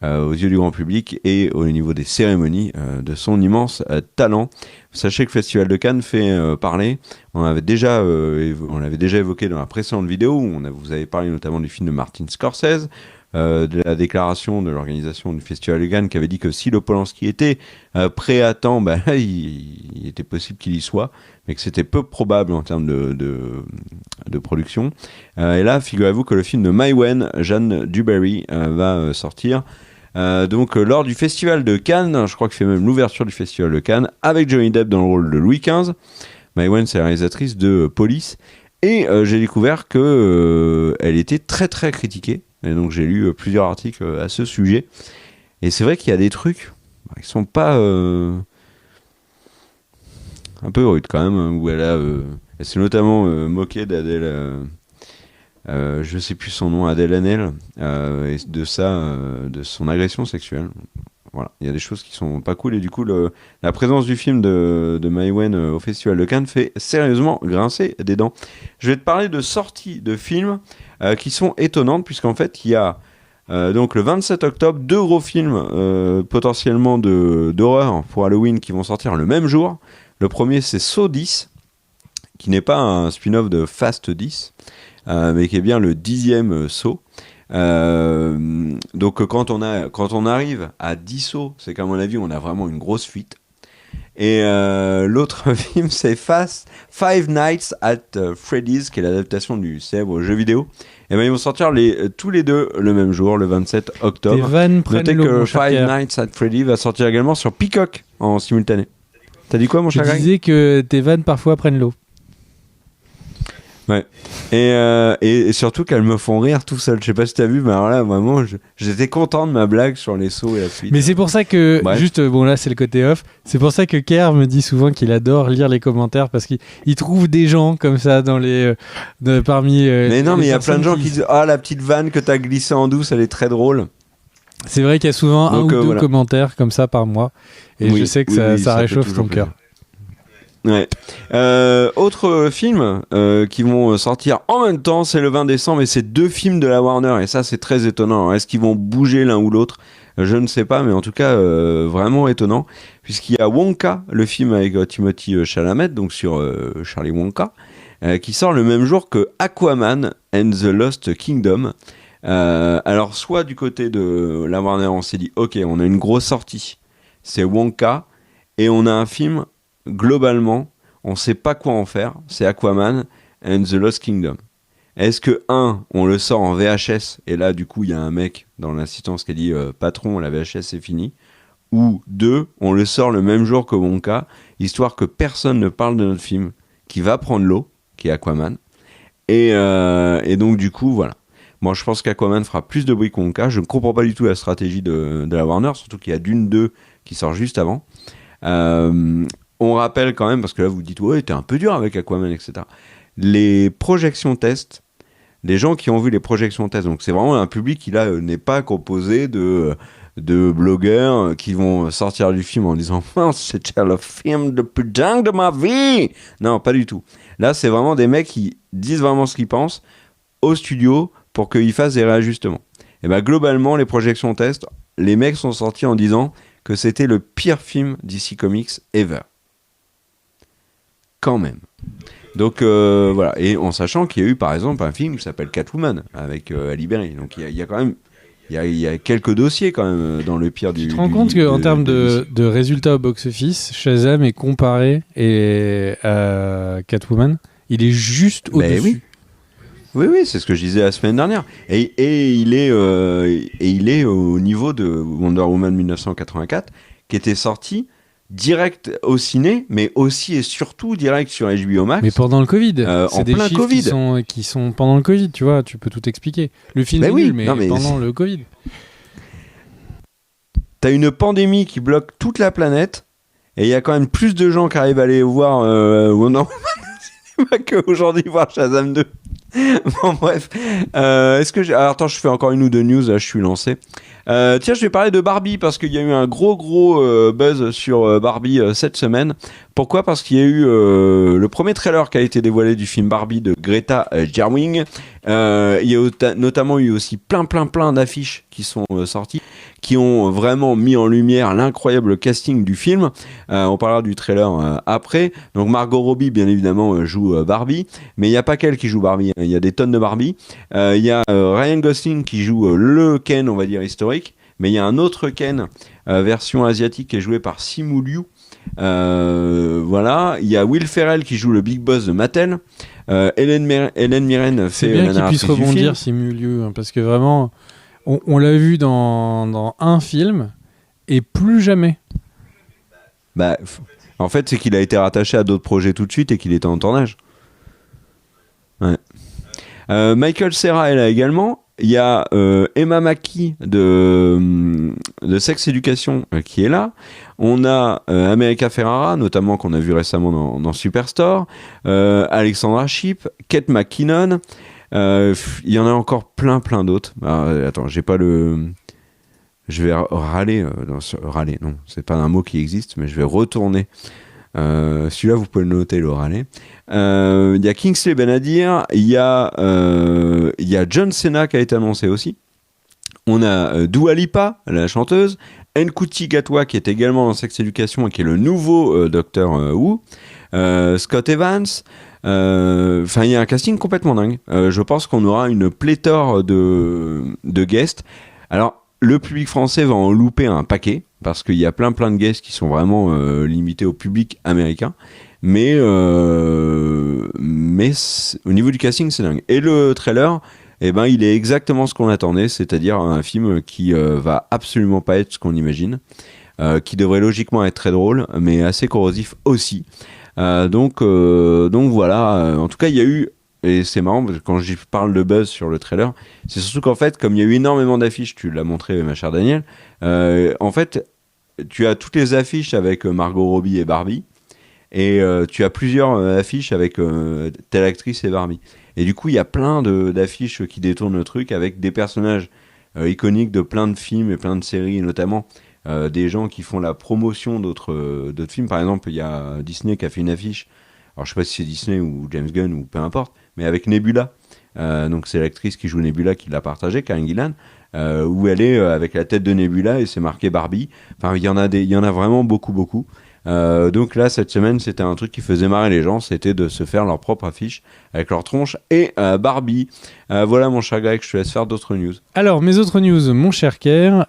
B: aux yeux du grand public et au niveau des cérémonies de son immense talent. Sachez que le Festival de Cannes fait parler. On l'avait déjà évoqué dans la précédente vidéo où vous avez parlé notamment du film de Martin Scorsese. De la déclaration de l'organisation du Festival de Cannes qui avait dit que si le Polanski était prêt à temps, il était possible qu'il y soit, mais que c'était peu probable en termes de production. Et là, figurez-vous que le film de Mai Wen, Jeanne Dubarry, va sortir. Lors du Festival de Cannes, je crois qu'il fait même l'ouverture du Festival de Cannes, avec Johnny Depp dans le rôle de Louis XV. Mai Wen, c'est la réalisatrice de Police. Et j'ai découvert qu'elle était très très critiquée. Et donc j'ai lu plusieurs articles à ce sujet. Et c'est vrai qu'il y a des trucs qui sont pas... un peu rudes quand même, où elle s'est notamment moquée d'Adèle... je sais plus son nom, Adèle Haenel, et de son agression sexuelle. Voilà, il y a des choses qui sont pas cool et du coup la présence du film de Mai Wen au Festival de Cannes fait sérieusement grincer des dents. Je vais te parler de sorties de films qui sont étonnantes puisqu'en fait il y a donc le 27 octobre 2 gros films potentiellement d'horreur pour Halloween qui vont sortir le même jour. Le premier c'est Saw 10 qui n'est pas un spin-off de Fast 10 mais qui est bien le 10e Saw. Donc quand on arrive à 10 sauts, c'est qu'à mon avis on a vraiment une grosse fuite. Et l'autre film c'est Five Nights at Freddy's, qui est l'adaptation du célèbre jeu vidéo. Et ben ils vont sortir tous les deux le même jour, le 27 octobre. Notez que Five Nights at Freddy's va sortir également sur Peacock en simultané. T'as dit quoi mon cher Greg ?
A: Je disais que tes vannes parfois prennent l'eau.
B: Ouais. Et surtout qu'elles me font rire tout seul. Je sais pas si t'as vu, mais alors là, vraiment, j'étais content de ma blague sur les sauts et la suite.
A: Mais c'est pour ça que, là, c'est le côté off. C'est pour ça que Kerr me dit souvent qu'il adore lire les commentaires parce qu'il trouve des gens comme ça parmi.
B: Mais non, mais il y a plein de gens qui disent la petite vanne que t'as glissée en douce, elle est très drôle.
A: C'est vrai qu'il y a souvent un ou deux commentaires comme ça par mois. Et je sais que ça réchauffe ton cœur.
B: Ouais. Autre film qui vont sortir en même temps, c'est le 20 décembre et c'est 2 films de la Warner et ça c'est très étonnant. Alors, est-ce qu'ils vont bouger l'un ou l'autre ? Je ne sais pas, mais en tout cas vraiment étonnant puisqu'il y a Wonka, le film avec Timothée Chalamet, donc sur Charlie Wonka, qui sort le même jour que Aquaman and the Lost Kingdom. Alors soit du côté de la Warner on s'est dit ok, on a une grosse sortie, c'est Wonka et on a un film globalement, on sait pas quoi en faire, c'est Aquaman and the Lost Kingdom. Est-ce que, on le sort en VHS, et là, du coup, il y a un mec dans l'assistance qui a dit patron, la VHS, c'est fini. Ou 2, on le sort le même jour que Wonka, histoire que personne ne parle de notre film, qui va prendre l'eau, qui est Aquaman. Et donc, du coup, voilà. Moi, je pense qu'Aquaman fera plus de bruit que Wonka. Je ne comprends pas du tout la stratégie de la Warner, surtout qu'il y a Dune 2 qui sort juste avant. On rappelle quand même, parce que là vous dites ouais t'es un peu dur avec Aquaman, etc. Les projections tests, les gens qui ont vu les projections tests, donc c'est vraiment un public qui là n'est pas composé de blogueurs qui vont sortir du film en disant c'était le film le plus dingue de ma vie. Non, pas du tout. Là c'est vraiment des mecs qui disent vraiment ce qu'ils pensent au studio pour qu'ils fassent des réajustements. Et ben globalement les projections tests, les mecs sont sortis en disant que c'était le pire film DC Comics ever. Quand même. Donc voilà, et en sachant qu'il y a eu par exemple un film qui s'appelle Catwoman avec Halle Berry. Donc il y a quand même il y a quelques dossiers quand même dans le pire du.
A: Tu te rends compte qu'en termes de résultats au box-office, Shazam est comparé à Catwoman, il est juste au-dessus.
B: Oui, c'est ce que je disais la semaine dernière. Et il est au niveau de Wonder Woman 1984 qui était sorti direct au ciné, mais aussi et surtout direct sur HBO Max.
A: Mais pendant le Covid, c'est
B: en
A: des
B: plein
A: chiffres
B: Covid.
A: qui sont pendant le Covid, tu vois, tu peux tout expliquer. Le film
B: Ben
A: est
B: oui,
A: nul, mais
B: non, mais
A: pendant le Covid.
B: T'as une pandémie qui bloque toute la planète, et il y a quand même plus de gens qui arrivent à aller voir Wonder Woman qu'aujourd'hui voir Shazam 2. Bon, bref. Est-ce que alors, attends, je fais encore une ou deux news, là, je suis lancé. Tiens, je vais parler de Barbie parce qu'il y a eu un gros buzz sur Barbie cette semaine. Pourquoi ? Parce qu'il y a eu le premier trailer qui a été dévoilé du film Barbie de Greta Gerwig. Il y a notamment eu aussi plein d'affiches qui sont sorties, qui ont vraiment mis en lumière l'incroyable casting du film. On parlera du trailer après. Donc Margot Robbie, bien évidemment, joue Barbie, mais il n'y a pas qu'elle qui joue Barbie. Il y a des tonnes de Barbie. Il y a Ryan Gosling qui joue le Ken, on va dire historique, mais il y a un autre Ken version asiatique qui est joué par Simu Liu. Voilà, il y a Will Ferrell qui joue le Big Boss de Mattel. Hélène Mirren fait
A: c'est bien qu'il puisse rebondir Simu Liu, hein, parce que vraiment on l'a vu dans un film et plus jamais.
B: Bah, en fait, c'est qu'il a été rattaché à d'autres projets tout de suite et qu'il était en tournage. Ouais. Michael Cera est là également. Il y a Emma Mackey de Sex Education qui est là. On a America Ferrara, notamment qu'on a vu récemment dans Superstore. Alexandra Shipp, Kate McKinnon. Il y en a encore plein d'autres. Attends, j'ai pas le... Je vais râler. Râler, non, c'est pas un mot qui existe, mais je vais retourner. Celui-là, vous pouvez le noter, le râler. Il y a Kingsley Ben-Adir, il y a John Cena qui a été annoncé aussi. On a Dua Lipa, la chanteuse, Nkuti Gatwa qui est également dans Sex Education et qui est le nouveau Docteur Who, Scott Evans. Enfin, il y a un casting complètement dingue. Je pense qu'on aura une pléthore de guests. Alors, le public français va en louper un paquet parce qu'il y a plein de guests qui sont vraiment limités au public américain. Mais au niveau du casting, c'est dingue. Et le trailer, eh ben, il est exactement ce qu'on attendait, c'est-à-dire un film qui va absolument pas être ce qu'on imagine, qui devrait logiquement être très drôle, mais assez corrosif aussi. Donc voilà. En tout cas, il y a eu, et c'est marrant parce que quand je parle de buzz sur le trailer, c'est surtout qu'en fait, comme il y a eu énormément d'affiches, tu l'as montré, ma chère Daniel, en fait, tu as toutes les affiches avec Margot Robbie et Barbie. Et tu as plusieurs affiches avec telle actrice et Barbie. Et du coup, il y a plein d'affiches qui détournent le truc avec des personnages iconiques de plein de films et plein de séries, et notamment des gens qui font la promotion d'autres films. Par exemple, il y a Disney qui a fait une affiche, alors je sais pas si c'est Disney ou James Gunn ou peu importe, mais avec Nebula. Donc c'est l'actrice qui joue Nebula qui l'a partagé, Karen Gillan, où elle est avec la tête de Nebula et c'est marqué Barbie. Enfin, il y en a vraiment beaucoup. Donc là, cette semaine, c'était un truc qui faisait marrer les gens, c'était de se faire leur propre affiche avec leur tronche et Barbie. Voilà, mon cher Greg, je te laisse faire d'autres news.
A: Alors, mes autres news, mon cher Kerr,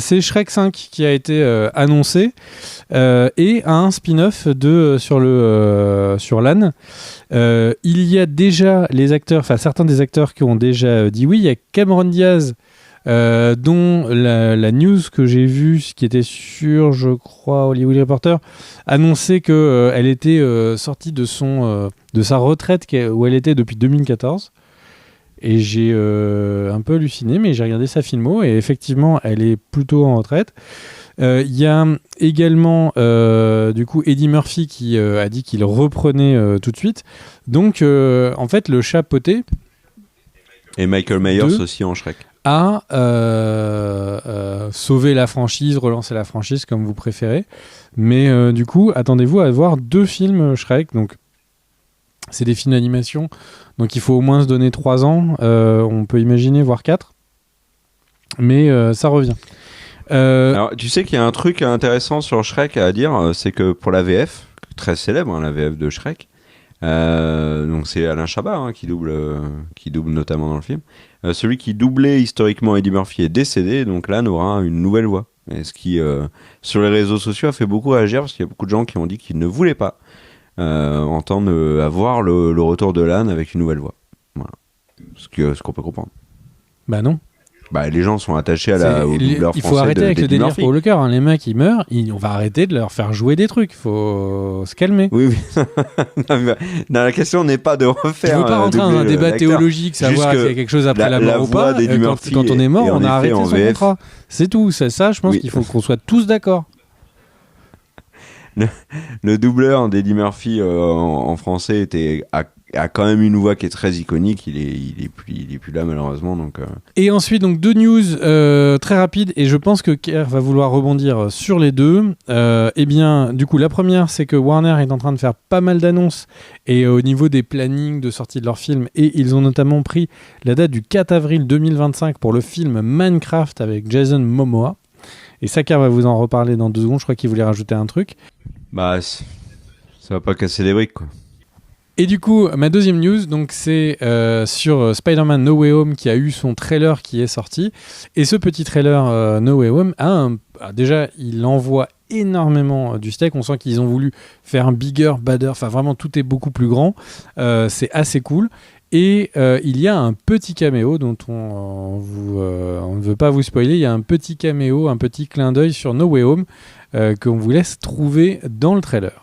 A: c'est Shrek 5 qui a été annoncé et un spin-off sur l'âne. Il y a déjà les acteurs, enfin certains des acteurs qui ont déjà dit oui. Il y a Cameron Diaz, dont la news que j'ai vue, qui était sur, je crois, Hollywood Reporter, annonçait qu'elle était sortie de sa retraite où elle était depuis 2014. Et j'ai un peu halluciné, mais j'ai regardé sa filmo et effectivement, elle est plutôt en retraite. Il y a également du coup Eddie Murphy qui a dit qu'il reprenait tout de suite. Donc, en fait, le chapeauté.
B: Et Michael Myers aussi en Shrek.
A: A sauvé la franchise, relancer la franchise comme vous préférez. Mais du coup, attendez-vous à voir 2 films Shrek. Donc, c'est des films d'animation. Donc, il faut au moins se donner 3 ans. On peut imaginer, voire 4. Mais ça revient.
B: Alors, tu sais qu'il y a un truc intéressant sur Shrek à dire, c'est que pour la VF, très célèbre, hein, la VF de Shrek, donc c'est Alain Chabat qui double notamment dans le film. Celui qui doublait historiquement Eddie Murphy est décédé, donc là, on aura une nouvelle voix. Et ce qui, sur les réseaux sociaux, a fait beaucoup réagir parce qu'il y a beaucoup de gens qui ont dit qu'ils ne voulaient pas entendre avoir le retour de l'âne avec une nouvelle voix. Voilà. Ce qu'on peut comprendre.
A: Bah non.
B: les gens sont attachés au doubleur français.
A: Il faut arrêter avec le délire
B: Murphy.
A: Paul Walker. Hein. Les mecs, ils meurent. On va arrêter de leur faire jouer des trucs. Il faut se calmer.
B: Oui. Non, la question n'est pas de refaire.
A: Je veux pas rentrer dans un débat théologique, savoir s'il y a quelque chose après la mort ou pas. Quand on est mort, on a arrêté son contrat. C'est tout. C'est ça, je pense qu'il faut qu'on soit tous d'accord.
B: Le doubleur d'Eddie Murphy en français a quand même une voix qui est très iconique. Il est plus là malheureusement. Donc,
A: Et ensuite, donc 2 news très rapides, et je pense que Kerr va vouloir rebondir sur les deux. Eh bien, du coup, la première, c'est que Warner est en train de faire pas mal d'annonces et au niveau des plannings de sortie de leurs films, et ils ont notamment pris la date du 4 avril 2025 pour le film Minecraft avec Jason Momoa. Et ça, Kerr va vous en reparler dans 2 secondes. Je crois qu'il voulait rajouter un truc.
B: Ça va pas casser les briques, quoi.
A: Et du coup, ma deuxième news, donc, c'est sur Spider-Man No Way Home qui a eu son trailer qui est sorti. Et ce petit trailer No Way Home, déjà, il envoie énormément du steak. On sent qu'ils ont voulu faire un bigger, badder. Enfin, vraiment, tout est beaucoup plus grand. C'est assez cool. Et il y a un petit caméo dont on ne veut pas vous spoiler. Il y a un petit caméo, un petit clin d'œil sur No Way Home qu'on vous laisse trouver dans le trailer.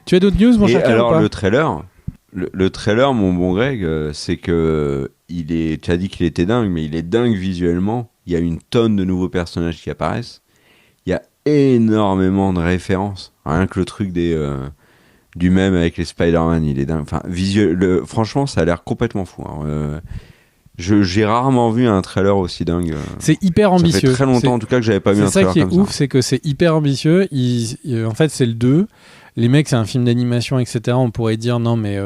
A: Tu as d'autres news, mon cher?
B: Alors, le trailer, mon bon Greg, c'est que tu as dit qu'il était dingue, mais il est dingue visuellement. Il y a une tonne de nouveaux personnages qui apparaissent. Il y a énormément de références. Rien que le truc du même avec les Spider-Man, il est dingue. Enfin, franchement, ça a l'air complètement fou. Hein. J'ai rarement vu un trailer aussi dingue.
A: C'est hyper ambitieux.
B: Ça fait très longtemps en tout cas que j'avais pas vu un trailer comme ça.
A: C'est ça qui est ouf, c'est que c'est hyper ambitieux. En fait, c'est le 2. Les mecs, c'est un film d'animation, etc. On pourrait dire non, mais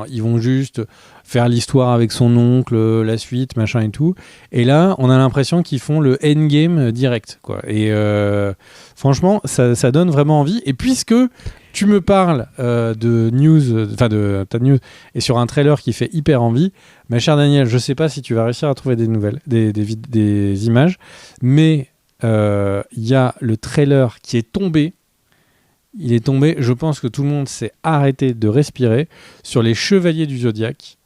A: ils vont juste faire l'histoire avec son oncle, la suite, machin et tout. Et là, on a l'impression qu'ils font le endgame direct, quoi. Et franchement, ça donne vraiment envie. Et puisque tu me parles de ta news et sur un trailer qui fait hyper envie, ma chère Daniel, je sais pas si tu vas réussir à trouver des nouvelles, des images, mais il y a le trailer qui est tombé. Il est tombé, je pense que tout le monde s'est arrêté de respirer sur les Chevaliers du Zodiaque,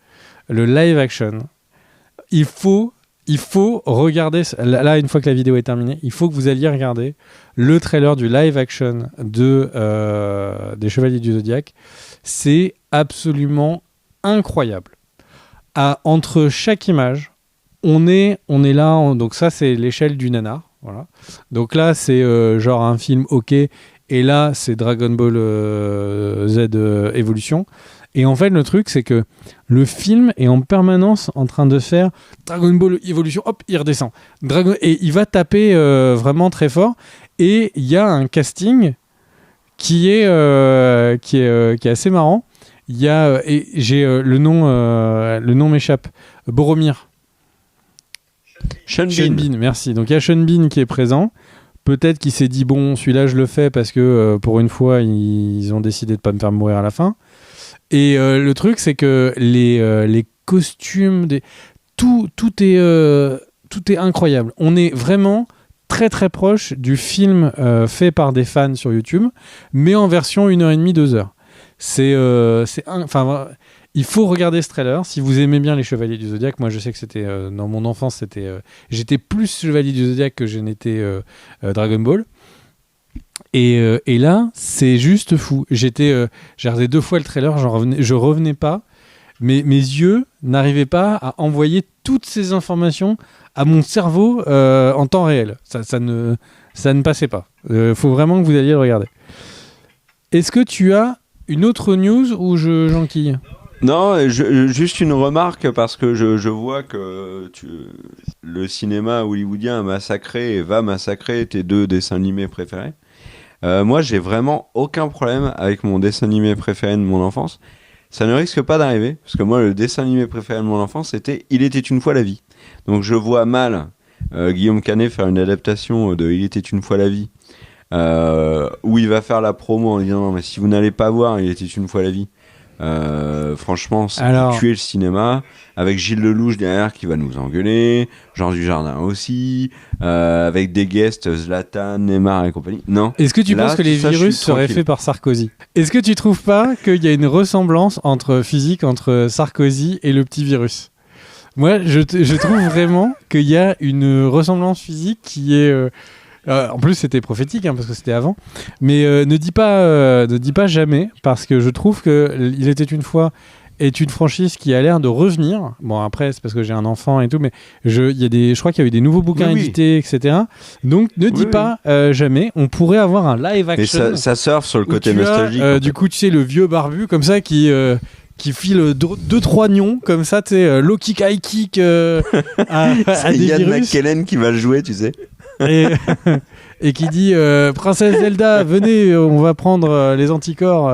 A: le live action. Il faut regarder, là une fois que la vidéo est terminée, il faut que vous alliez regarder le trailer du live action des Chevaliers du Zodiaque. C'est absolument incroyable. Entre chaque image, on est là, donc ça c'est l'échelle du nanar. Voilà. Donc là c'est genre un film OK. Et là, c'est Dragon Ball Z Evolution. Et en fait, le truc, c'est que le film est en permanence en train de faire Dragon Ball Evolution, hop, il redescend. Et il va taper vraiment très fort. Et il y a un casting qui est assez marrant. Il y a, et j'ai le nom m'échappe, Boromir. Sean Bean, merci. Donc il y a Sean Bean qui est présent. Peut-être qu'il s'est dit, bon, celui-là, je le fais parce que pour une fois, ils ont décidé de ne pas me faire mourir à la fin. Et le truc, c'est que les costumes, tout est incroyable. On est vraiment très, très proche du film fait par des fans sur YouTube, mais en version 1h30, 2h. Il faut regarder ce trailer si vous aimez bien les Chevaliers du Zodiaque. Moi, je sais que c'était dans mon enfance, j'étais plus Chevalier du Zodiaque que je n'étais Dragon Ball. Et là, c'est juste fou. J'ai regardé 2 fois le trailer, je revenais pas. Mes yeux n'arrivaient pas à envoyer toutes ces informations à mon cerveau en temps réel. Ça ne passait pas. Faut vraiment que vous alliez le regarder. Est-ce que tu as une autre news ou j'enquille ?
B: Non, juste une remarque parce que je vois que le cinéma hollywoodien a massacré et va massacrer tes 2 dessins animés préférés. Moi, j'ai vraiment aucun problème avec mon dessin animé préféré de mon enfance. Ça ne risque pas d'arriver parce que moi, le dessin animé préféré de mon enfance, c'était Il était une fois la vie. Donc, je vois mal Guillaume Canet faire une adaptation de Il était une fois la vie où il va faire la promo en disant non, mais si vous n'allez pas voir Il était une fois la vie. Franchement, c'est tuer le cinéma avec Gilles Lelouch derrière qui va nous engueuler, Jean Dujardin aussi, avec des guests Zlatan, Neymar et compagnie. Non.
A: Est-ce que tu penses que les virus seraient faits par Sarkozy ? Est-ce que tu trouves pas qu'il y a une ressemblance physique entre Sarkozy et le petit virus ? Moi, je trouve vraiment qu'il y a une ressemblance physique qui est... en plus, c'était prophétique, parce que c'était avant. Mais ne dis pas jamais, parce que je trouve que Il était une fois est une franchise qui a l'air de revenir. Bon, après, c'est parce que j'ai un enfant et tout, mais je crois qu'il y a eu des nouveaux bouquins édités, etc. Donc, ne dis pas jamais. On pourrait avoir un live action.
B: Mais ça surfe sur le côté nostalgique.
A: Du coup, tu sais, le vieux barbu, comme ça, qui file 2-3 nions, comme ça, tu sais, low kick, high kick à des
B: Yann
A: virus.
B: McKellen qui va le jouer, tu sais.
A: Et qui dit Princesse Zelda, venez, on va prendre les anticorps.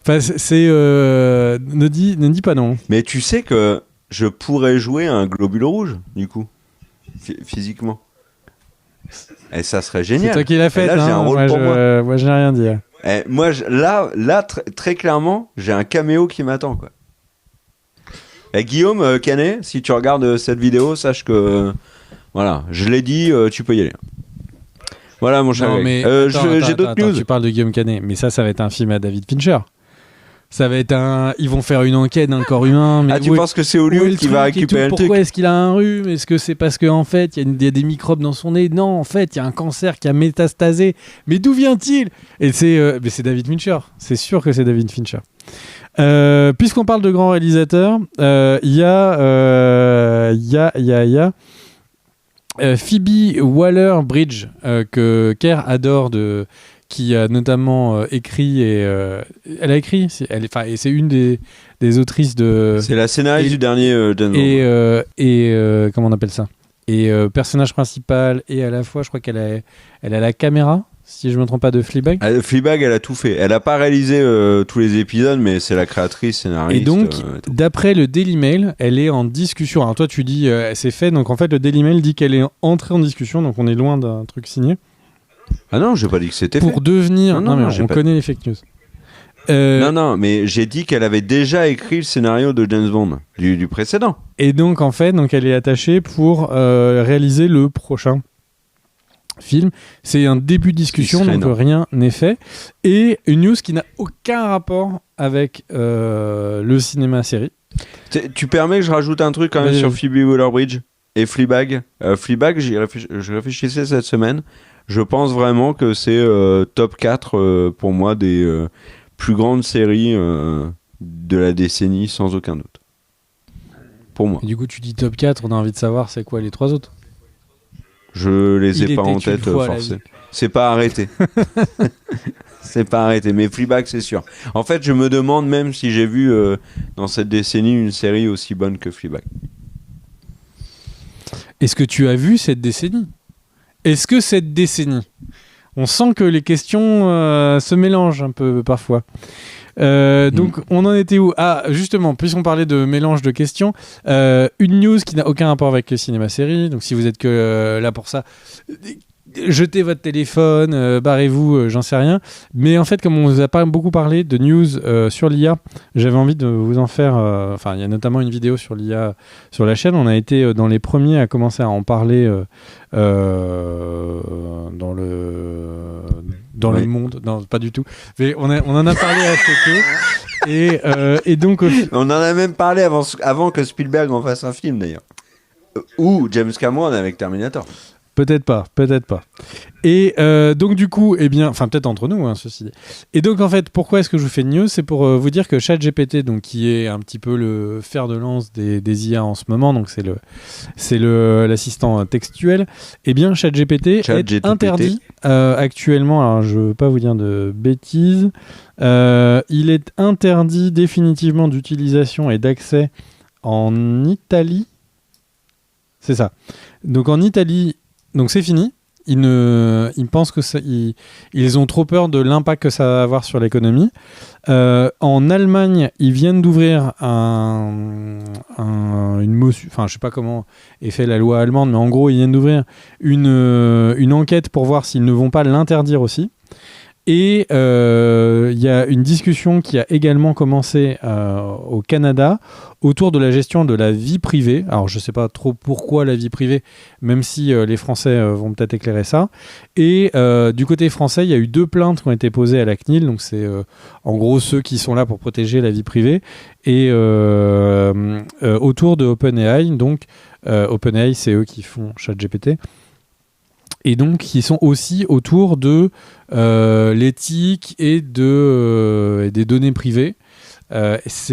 A: Enfin, ne dis pas non.
B: Mais tu sais que je pourrais jouer un globule rouge, du coup, physiquement. Et ça serait génial.
A: C'est toi qui l'as fait.
B: Là, j'ai un rôle pour moi.
A: Moi, je n'ai rien dit.
B: Et moi, là, très clairement, j'ai un caméo qui m'attend, quoi. Et Guillaume Canet, si tu regardes cette vidéo, sache que voilà, je l'ai dit, tu peux y aller. Voilà, mon cher. J'ai d'autres news.
A: Tu parles de Guillaume Canet, mais ça va être un film à David Fincher. Ça va être ils vont faire une enquête d'un corps humain. Mais
B: tu penses que c'est Hollywood qui va récupérer le truc?
A: Pourquoi est-ce qu'il a un rhume? Est-ce que c'est parce qu'en fait, il y a des microbes dans son nez? Non, en fait, il y a un cancer qui a métastasé. Mais d'où vient-il? Et c'est David Fincher. C'est sûr que c'est David Fincher. Puisqu'on parle de grands réalisateurs, il y a Phoebe Waller-Bridge que Kerr adore, qui a notamment écrit elle a écrit, et c'est une des autrices de.
B: C'est la scénariste du dernier James
A: Bond. Et comment on appelle ça? Et personnage principal, et à la fois, je crois qu'elle a la caméra, si je ne me trompe pas, de Fleabag.
B: Fleabag, elle a tout fait. Elle n'a pas réalisé tous les épisodes, mais c'est la créatrice, scénariste.
A: Et donc, d'après le Daily Mail, elle est en discussion. Alors toi, tu dis c'est fait. Donc en fait, le Daily Mail dit qu'elle est entrée en discussion. Donc on est loin d'un truc signé.
B: Ah non, j'ai pas dit que c'était fait.
A: Pour devenir... Non, mais on connaît les fake news.
B: Non, mais j'ai dit qu'elle avait déjà écrit le scénario de James Bond, du précédent.
A: Et donc, en fait, elle est attachée pour réaliser le prochain film. C'est un début de discussion, donc rien n'est fait. Et une news qui n'a aucun rapport avec le cinéma-série.
B: Tu permets que je rajoute un truc quand même sur Phoebe Waller-Bridge et Fleabag. Fleabag, je réfléchissais cette semaine. Je pense vraiment que c'est top 4 pour moi des plus grandes séries de la décennie, sans aucun doute. Pour moi.
A: Et du coup, tu dis top 4, on a envie de savoir c'est quoi les 3 autres?
B: Je les ai pas en tête forcément. C'est pas arrêté. C'est pas arrêté, mais Fleabag, c'est sûr. En fait, je me demande même si j'ai vu dans cette décennie une série aussi bonne que Fleabag. Est-ce
A: que tu as vu cette décennie? Est-ce que cette décennie, on sent que les questions se mélangent un peu parfois. Donc on en était où? Ah, justement, puisqu'on parlait de mélange de questions, une news qui n'a aucun rapport avec le cinéma-série. Donc si vous êtes que là pour ça, jetez votre téléphone, barrez-vous, j'en sais rien. Mais en fait, comme on vous a pas beaucoup parlé de news sur l'IA, j'avais envie de vous en faire... Enfin, il y a notamment une vidéo sur l'IA sur la chaîne. On a été dans les premiers à commencer à en parler dans le monde. Non, pas du tout. Mais on en a parlé assez peu. Et donc...
B: On en a même parlé avant que Spielberg en fasse un film, d'ailleurs. Ou James Cameron avec Terminator.
A: Peut-être pas. Et donc du coup, enfin peut-être entre nous, ceci dit. Et donc en fait, pourquoi est-ce que je vous fais une news? C'est pour vous dire que ChatGPT, donc qui est un petit peu le fer de lance des IA en ce moment, donc c'est l'assistant textuel. ChatGPT est interdit actuellement. Alors je veux pas vous dire de bêtises. Il est interdit définitivement d'utilisation et d'accès en Italie. C'est ça. Donc en Italie. Donc c'est fini. Ils pensent que ils ont trop peur de l'impact que ça va avoir sur l'économie. En Allemagne, ils viennent d'ouvrir une motion. Enfin, je sais pas comment est fait la loi allemande, mais en gros, ils viennent d'ouvrir une enquête pour voir s'ils ne vont pas l'interdire aussi. Et il y a une discussion qui a également commencé au Canada autour de la gestion de la vie privée. Alors, je ne sais pas trop pourquoi la vie privée, même si les Français vont peut-être éclairer ça. Et du côté français, il y a eu 2 plaintes qui ont été posées à la CNIL. Donc, c'est en gros ceux qui sont là pour protéger la vie privée. Et autour de OpenAI. Donc, OpenAI, c'est eux qui font ChatGPT. Et donc, qui sont aussi autour de l'éthique et des données privées. Qu'est-ce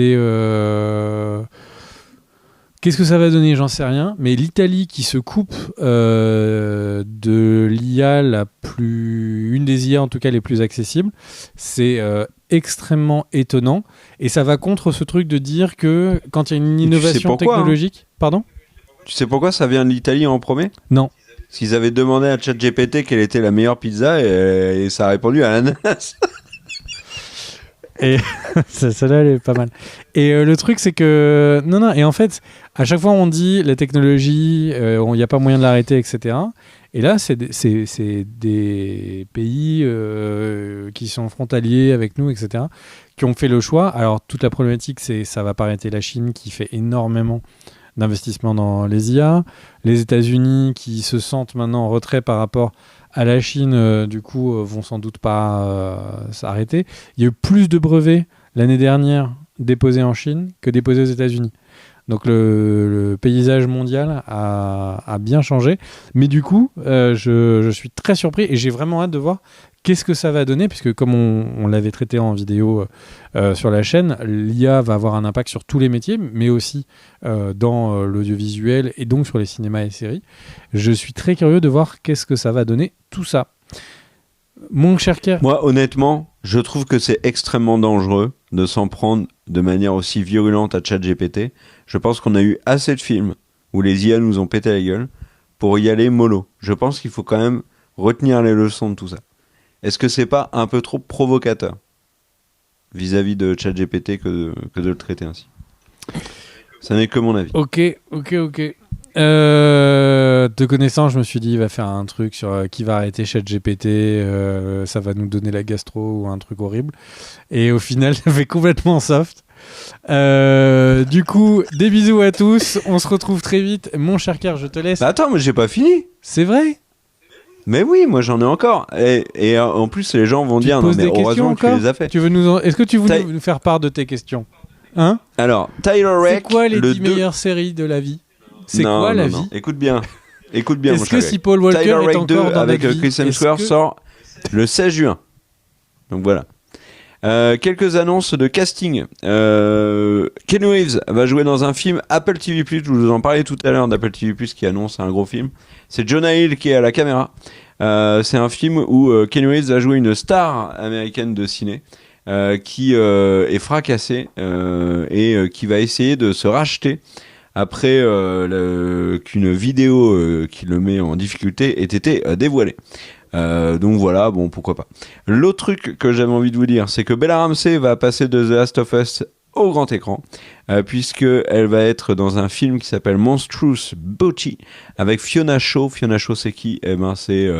A: que ça va donner ? J'en sais rien. Mais l'Italie qui se coupe de l'IA une des IA en tout cas les plus accessibles, c'est extrêmement étonnant. Et ça va contre ce truc de dire que quand il y a une innovation technologique... Pardon ?
B: Tu sais pourquoi ça vient de l'Italie en premier ?
A: Non.
B: Parce qu'ils avaient demandé à ChatGPT quelle était la meilleure pizza et ça a répondu à l'ananas.
A: Et celle-là, elle est pas mal. Et le truc, c'est que... Non, et en fait, à chaque fois, on dit la technologie, il n'y a pas moyen de l'arrêter, etc. Et là, c'est des pays qui sont frontaliers avec nous, etc., qui ont fait le choix. Alors, toute la problématique, c'est ça va pas arrêter la Chine, qui fait énormément d'investissement dans les IA. Les États-Unis, qui se sentent maintenant en retrait par rapport à la Chine, du coup, vont sans doute pas s'arrêter. Il y a eu plus de brevets l'année dernière déposés en Chine que déposés aux États-Unis. Donc le paysage mondial a bien changé. Mais du coup, je suis très surpris et j'ai vraiment hâte de voir qu'est-ce que ça va donner, puisque comme on l'avait traité en vidéo sur la chaîne, l'IA va avoir un impact sur tous les métiers, mais aussi dans l'audiovisuel et donc sur les cinémas et séries. Je suis très curieux de voir qu'est-ce que ça va donner, tout ça. Mon cher Kerr.
B: Moi, honnêtement, je trouve que c'est extrêmement dangereux de s'en prendre de manière aussi virulente à ChatGPT. Je pense qu'on a eu assez de films où les IA nous ont pété la gueule pour y aller mollo. Je pense qu'il faut quand même retenir les leçons de tout ça. Est-ce que c'est pas un peu trop provocateur vis-à-vis de ChatGPT que de le traiter ainsi ? Ça n'est que mon avis.
A: Ok. De connaissance, je me suis dit, il va faire un truc sur qui va arrêter ChatGPT, ça va nous donner la gastro ou un truc horrible. Et au final, ça fait complètement soft. Du coup, des bisous à tous. On se retrouve très vite. Mon cher Kerr, je te laisse.
B: Bah attends, mais j'ai pas fini.
A: C'est vrai ?
B: Mais oui, moi j'en ai encore. Et en plus, les gens vont dire, non mais heureusement que tu les as fait.
A: Est-ce que tu veux nous faire part de tes questions ? Hein ?
B: Alors, Tyler Rake.
A: C'est quoi les 10 meilleures séries de la vie ? C'est quoi la vie ?
B: Écoute bien,
A: est-ce que si Paul Walker
B: Tyler
A: est
B: Rake
A: encore
B: 2
A: dans
B: avec
A: notre vie,
B: Chris Hemsworth sort le 16 juin. Donc voilà. Quelques annonces de casting. Ken Reeves va jouer dans un film Apple TV+. Je vous en parlais tout à l'heure d'Apple TV+, qui annonce un gros film. C'est Jonah Hill qui est à la caméra. C'est un film où Ken Reeves va jouer une star américaine de ciné qui est fracassée et qui va essayer de se racheter après qu'une vidéo qui le met en difficulté ait été dévoilée. Donc voilà, bon, pourquoi pas. L'autre truc que j'avais envie de vous dire, c'est que Bella Ramsey va passer de The Last of Us au grand écran, puisqu'elle va être dans un film qui s'appelle Monstrous Booty, avec Fiona Shaw. Fiona Shaw, c'est qui ? Eh ben, c'est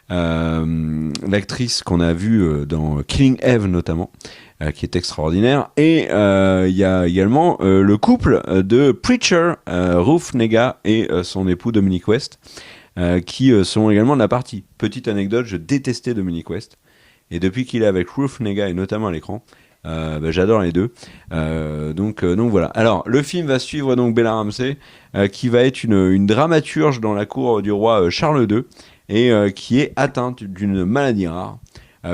B: l'actrice qu'on a vue dans Killing Eve, notamment, qui est extraordinaire. Et il y a également le couple de Preacher, Ruth Negga et son époux Dominic West, qui sont également de la partie. Petite anecdote, je détestais Dominic West. Et depuis qu'il est avec Ruth Negga, et notamment à l'écran, j'adore les deux. Donc voilà. Alors, le film va suivre donc Bella Ramsey, qui va être une dramaturge dans la cour du roi Charles II, et qui est atteinte d'une maladie rare,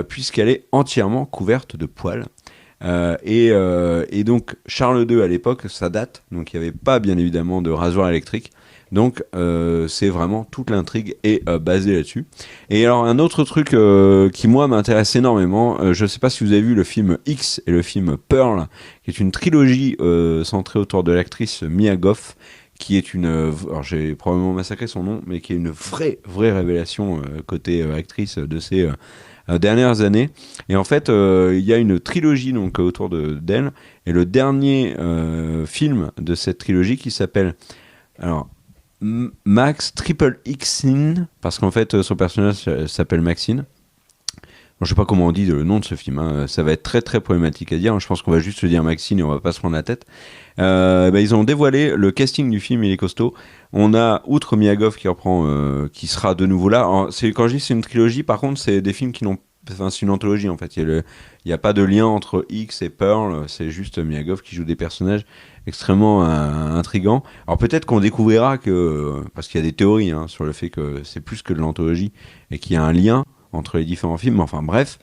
B: puisqu'elle est entièrement couverte de poils. Et donc, Charles II, à l'époque, ça date, donc il n'y avait pas, bien évidemment, de rasoir électrique. Donc c'est vraiment toute l'intrigue est basée là-dessus. Et alors un autre truc qui moi m'intéresse énormément, je sais pas si vous avez vu le film X et le film Pearl, qui est une trilogie centrée autour de l'actrice Mia Goth, qui est alors j'ai probablement massacré son nom, mais qui est une vraie révélation côté actrice de ces dernières années. Et en fait il y a une trilogie donc autour d'elle, et le dernier film de cette trilogie qui s'appelle Max Triple Xine, parce qu'en fait son personnage s'appelle Maxine. je sais pas comment on dit le nom de ce film, hein. Ça va être très très problématique à dire. Je pense qu'on va juste le dire Maxine et on va pas se prendre la tête. Ils ont dévoilé le casting du film, il est costaud. On a, outre Mia Goth qui reprend, qui sera de nouveau là. Alors, quand je dis c'est une trilogie, par contre, c'est des films qui n'ont, enfin, c'est une anthologie en fait. Il y a pas de lien entre X et Pearl. C'est juste Mia Goth qui joue des personnages extrêmement intrigants. Alors peut-être qu'on découvrira que, parce qu'il y a des théories hein, sur le fait que c'est plus que de l'anthologie et qu'il y a un lien entre les différents films. Enfin bref,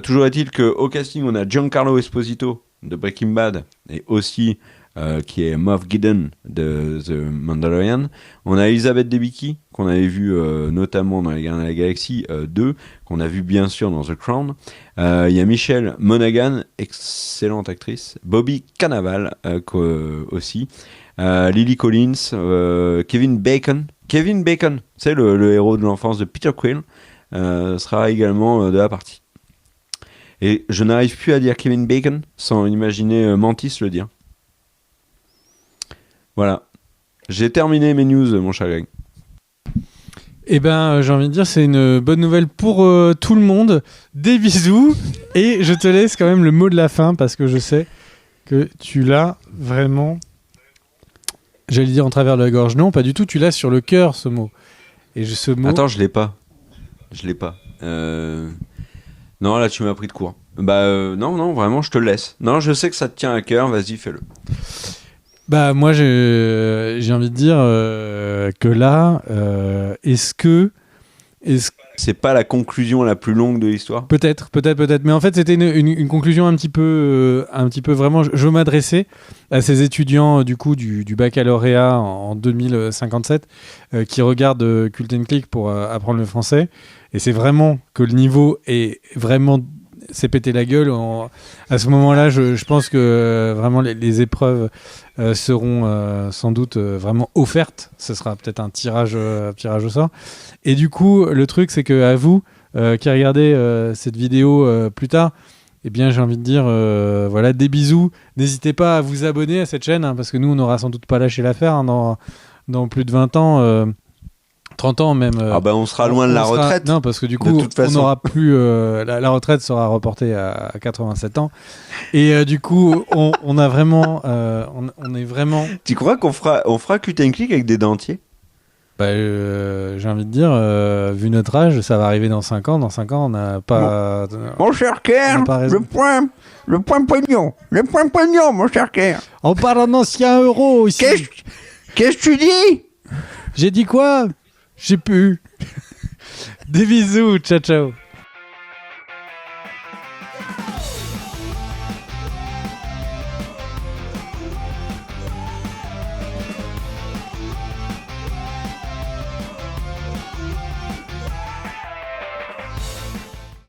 B: toujours est-il qu'au casting on a Giancarlo Esposito de Breaking Bad et aussi qui est Moff Gideon de The Mandalorian. On a Elizabeth Debicki qu'on avait vu notamment dans Les Gardiens de la Galaxie 2, qu'on a vu bien sûr dans The Crown. Il y a Michelle Monaghan, excellente actrice. Bobby Cannavale aussi. Lily Collins, Kevin Bacon, c'est le héros de l'enfance de Peter Quill. Sera également de la partie. Et je n'arrive plus à dire Kevin Bacon sans imaginer Mantis le dire. Voilà. J'ai terminé mes news, mon cher Greg.
A: Eh ben, j'ai envie de dire, c'est une bonne nouvelle pour tout le monde. Des bisous. Et je te laisse quand même le mot de la fin parce que je sais que tu l'as vraiment... J'allais dire en travers de la gorge. Non, pas du tout. Tu l'as sur le cœur, ce mot. Et ce mot...
B: Attends, je l'ai pas. Non, là, tu m'as pris de court. Non, vraiment, je te laisse. Non, je sais que ça te tient à cœur. Vas-y, fais-le.
A: Bah, moi, j'ai envie de dire que là, est-ce que
B: c'est pas la conclusion la plus longue de l'histoire?
A: Peut-être. Mais en fait, c'était une conclusion un petit peu vraiment. Je m'adressais à ces étudiants du coup du baccalauréat en 2057 qui regardent Cult & Click pour apprendre le français. Et c'est vraiment que le niveau est vraiment s'est pété la gueule. À ce moment-là, je pense que vraiment les épreuves seront sans doute vraiment offertes. Ce sera peut-être un tirage au sort. Et du coup, le truc, c'est que à vous qui regardez cette vidéo plus tard, eh bien, j'ai envie de dire, voilà, des bisous. N'hésitez pas à vous abonner à cette chaîne, hein, parce que nous, on n'aura sans doute pas lâché l'affaire hein, dans plus de 20 ans. 30 ans même.
B: On sera loin de la retraite.
A: Non, parce que du coup, on n'aura plus. La retraite sera reportée à 87 ans. Et du coup, on a vraiment. On est vraiment.
B: Tu crois qu'on fera Cult & Click avec des dentiers?
A: J'ai envie de dire, vu notre âge, ça va arriver dans 5 ans. Dans 5 ans, on n'a pas.
B: Mon cher Kerr, le point pognon, mon cher Kerr.
A: On parle en ancien euro ici.
B: Qu'est-ce que tu dis?
A: J'ai dit quoi? J'ai pu. Des bisous, ciao ciao.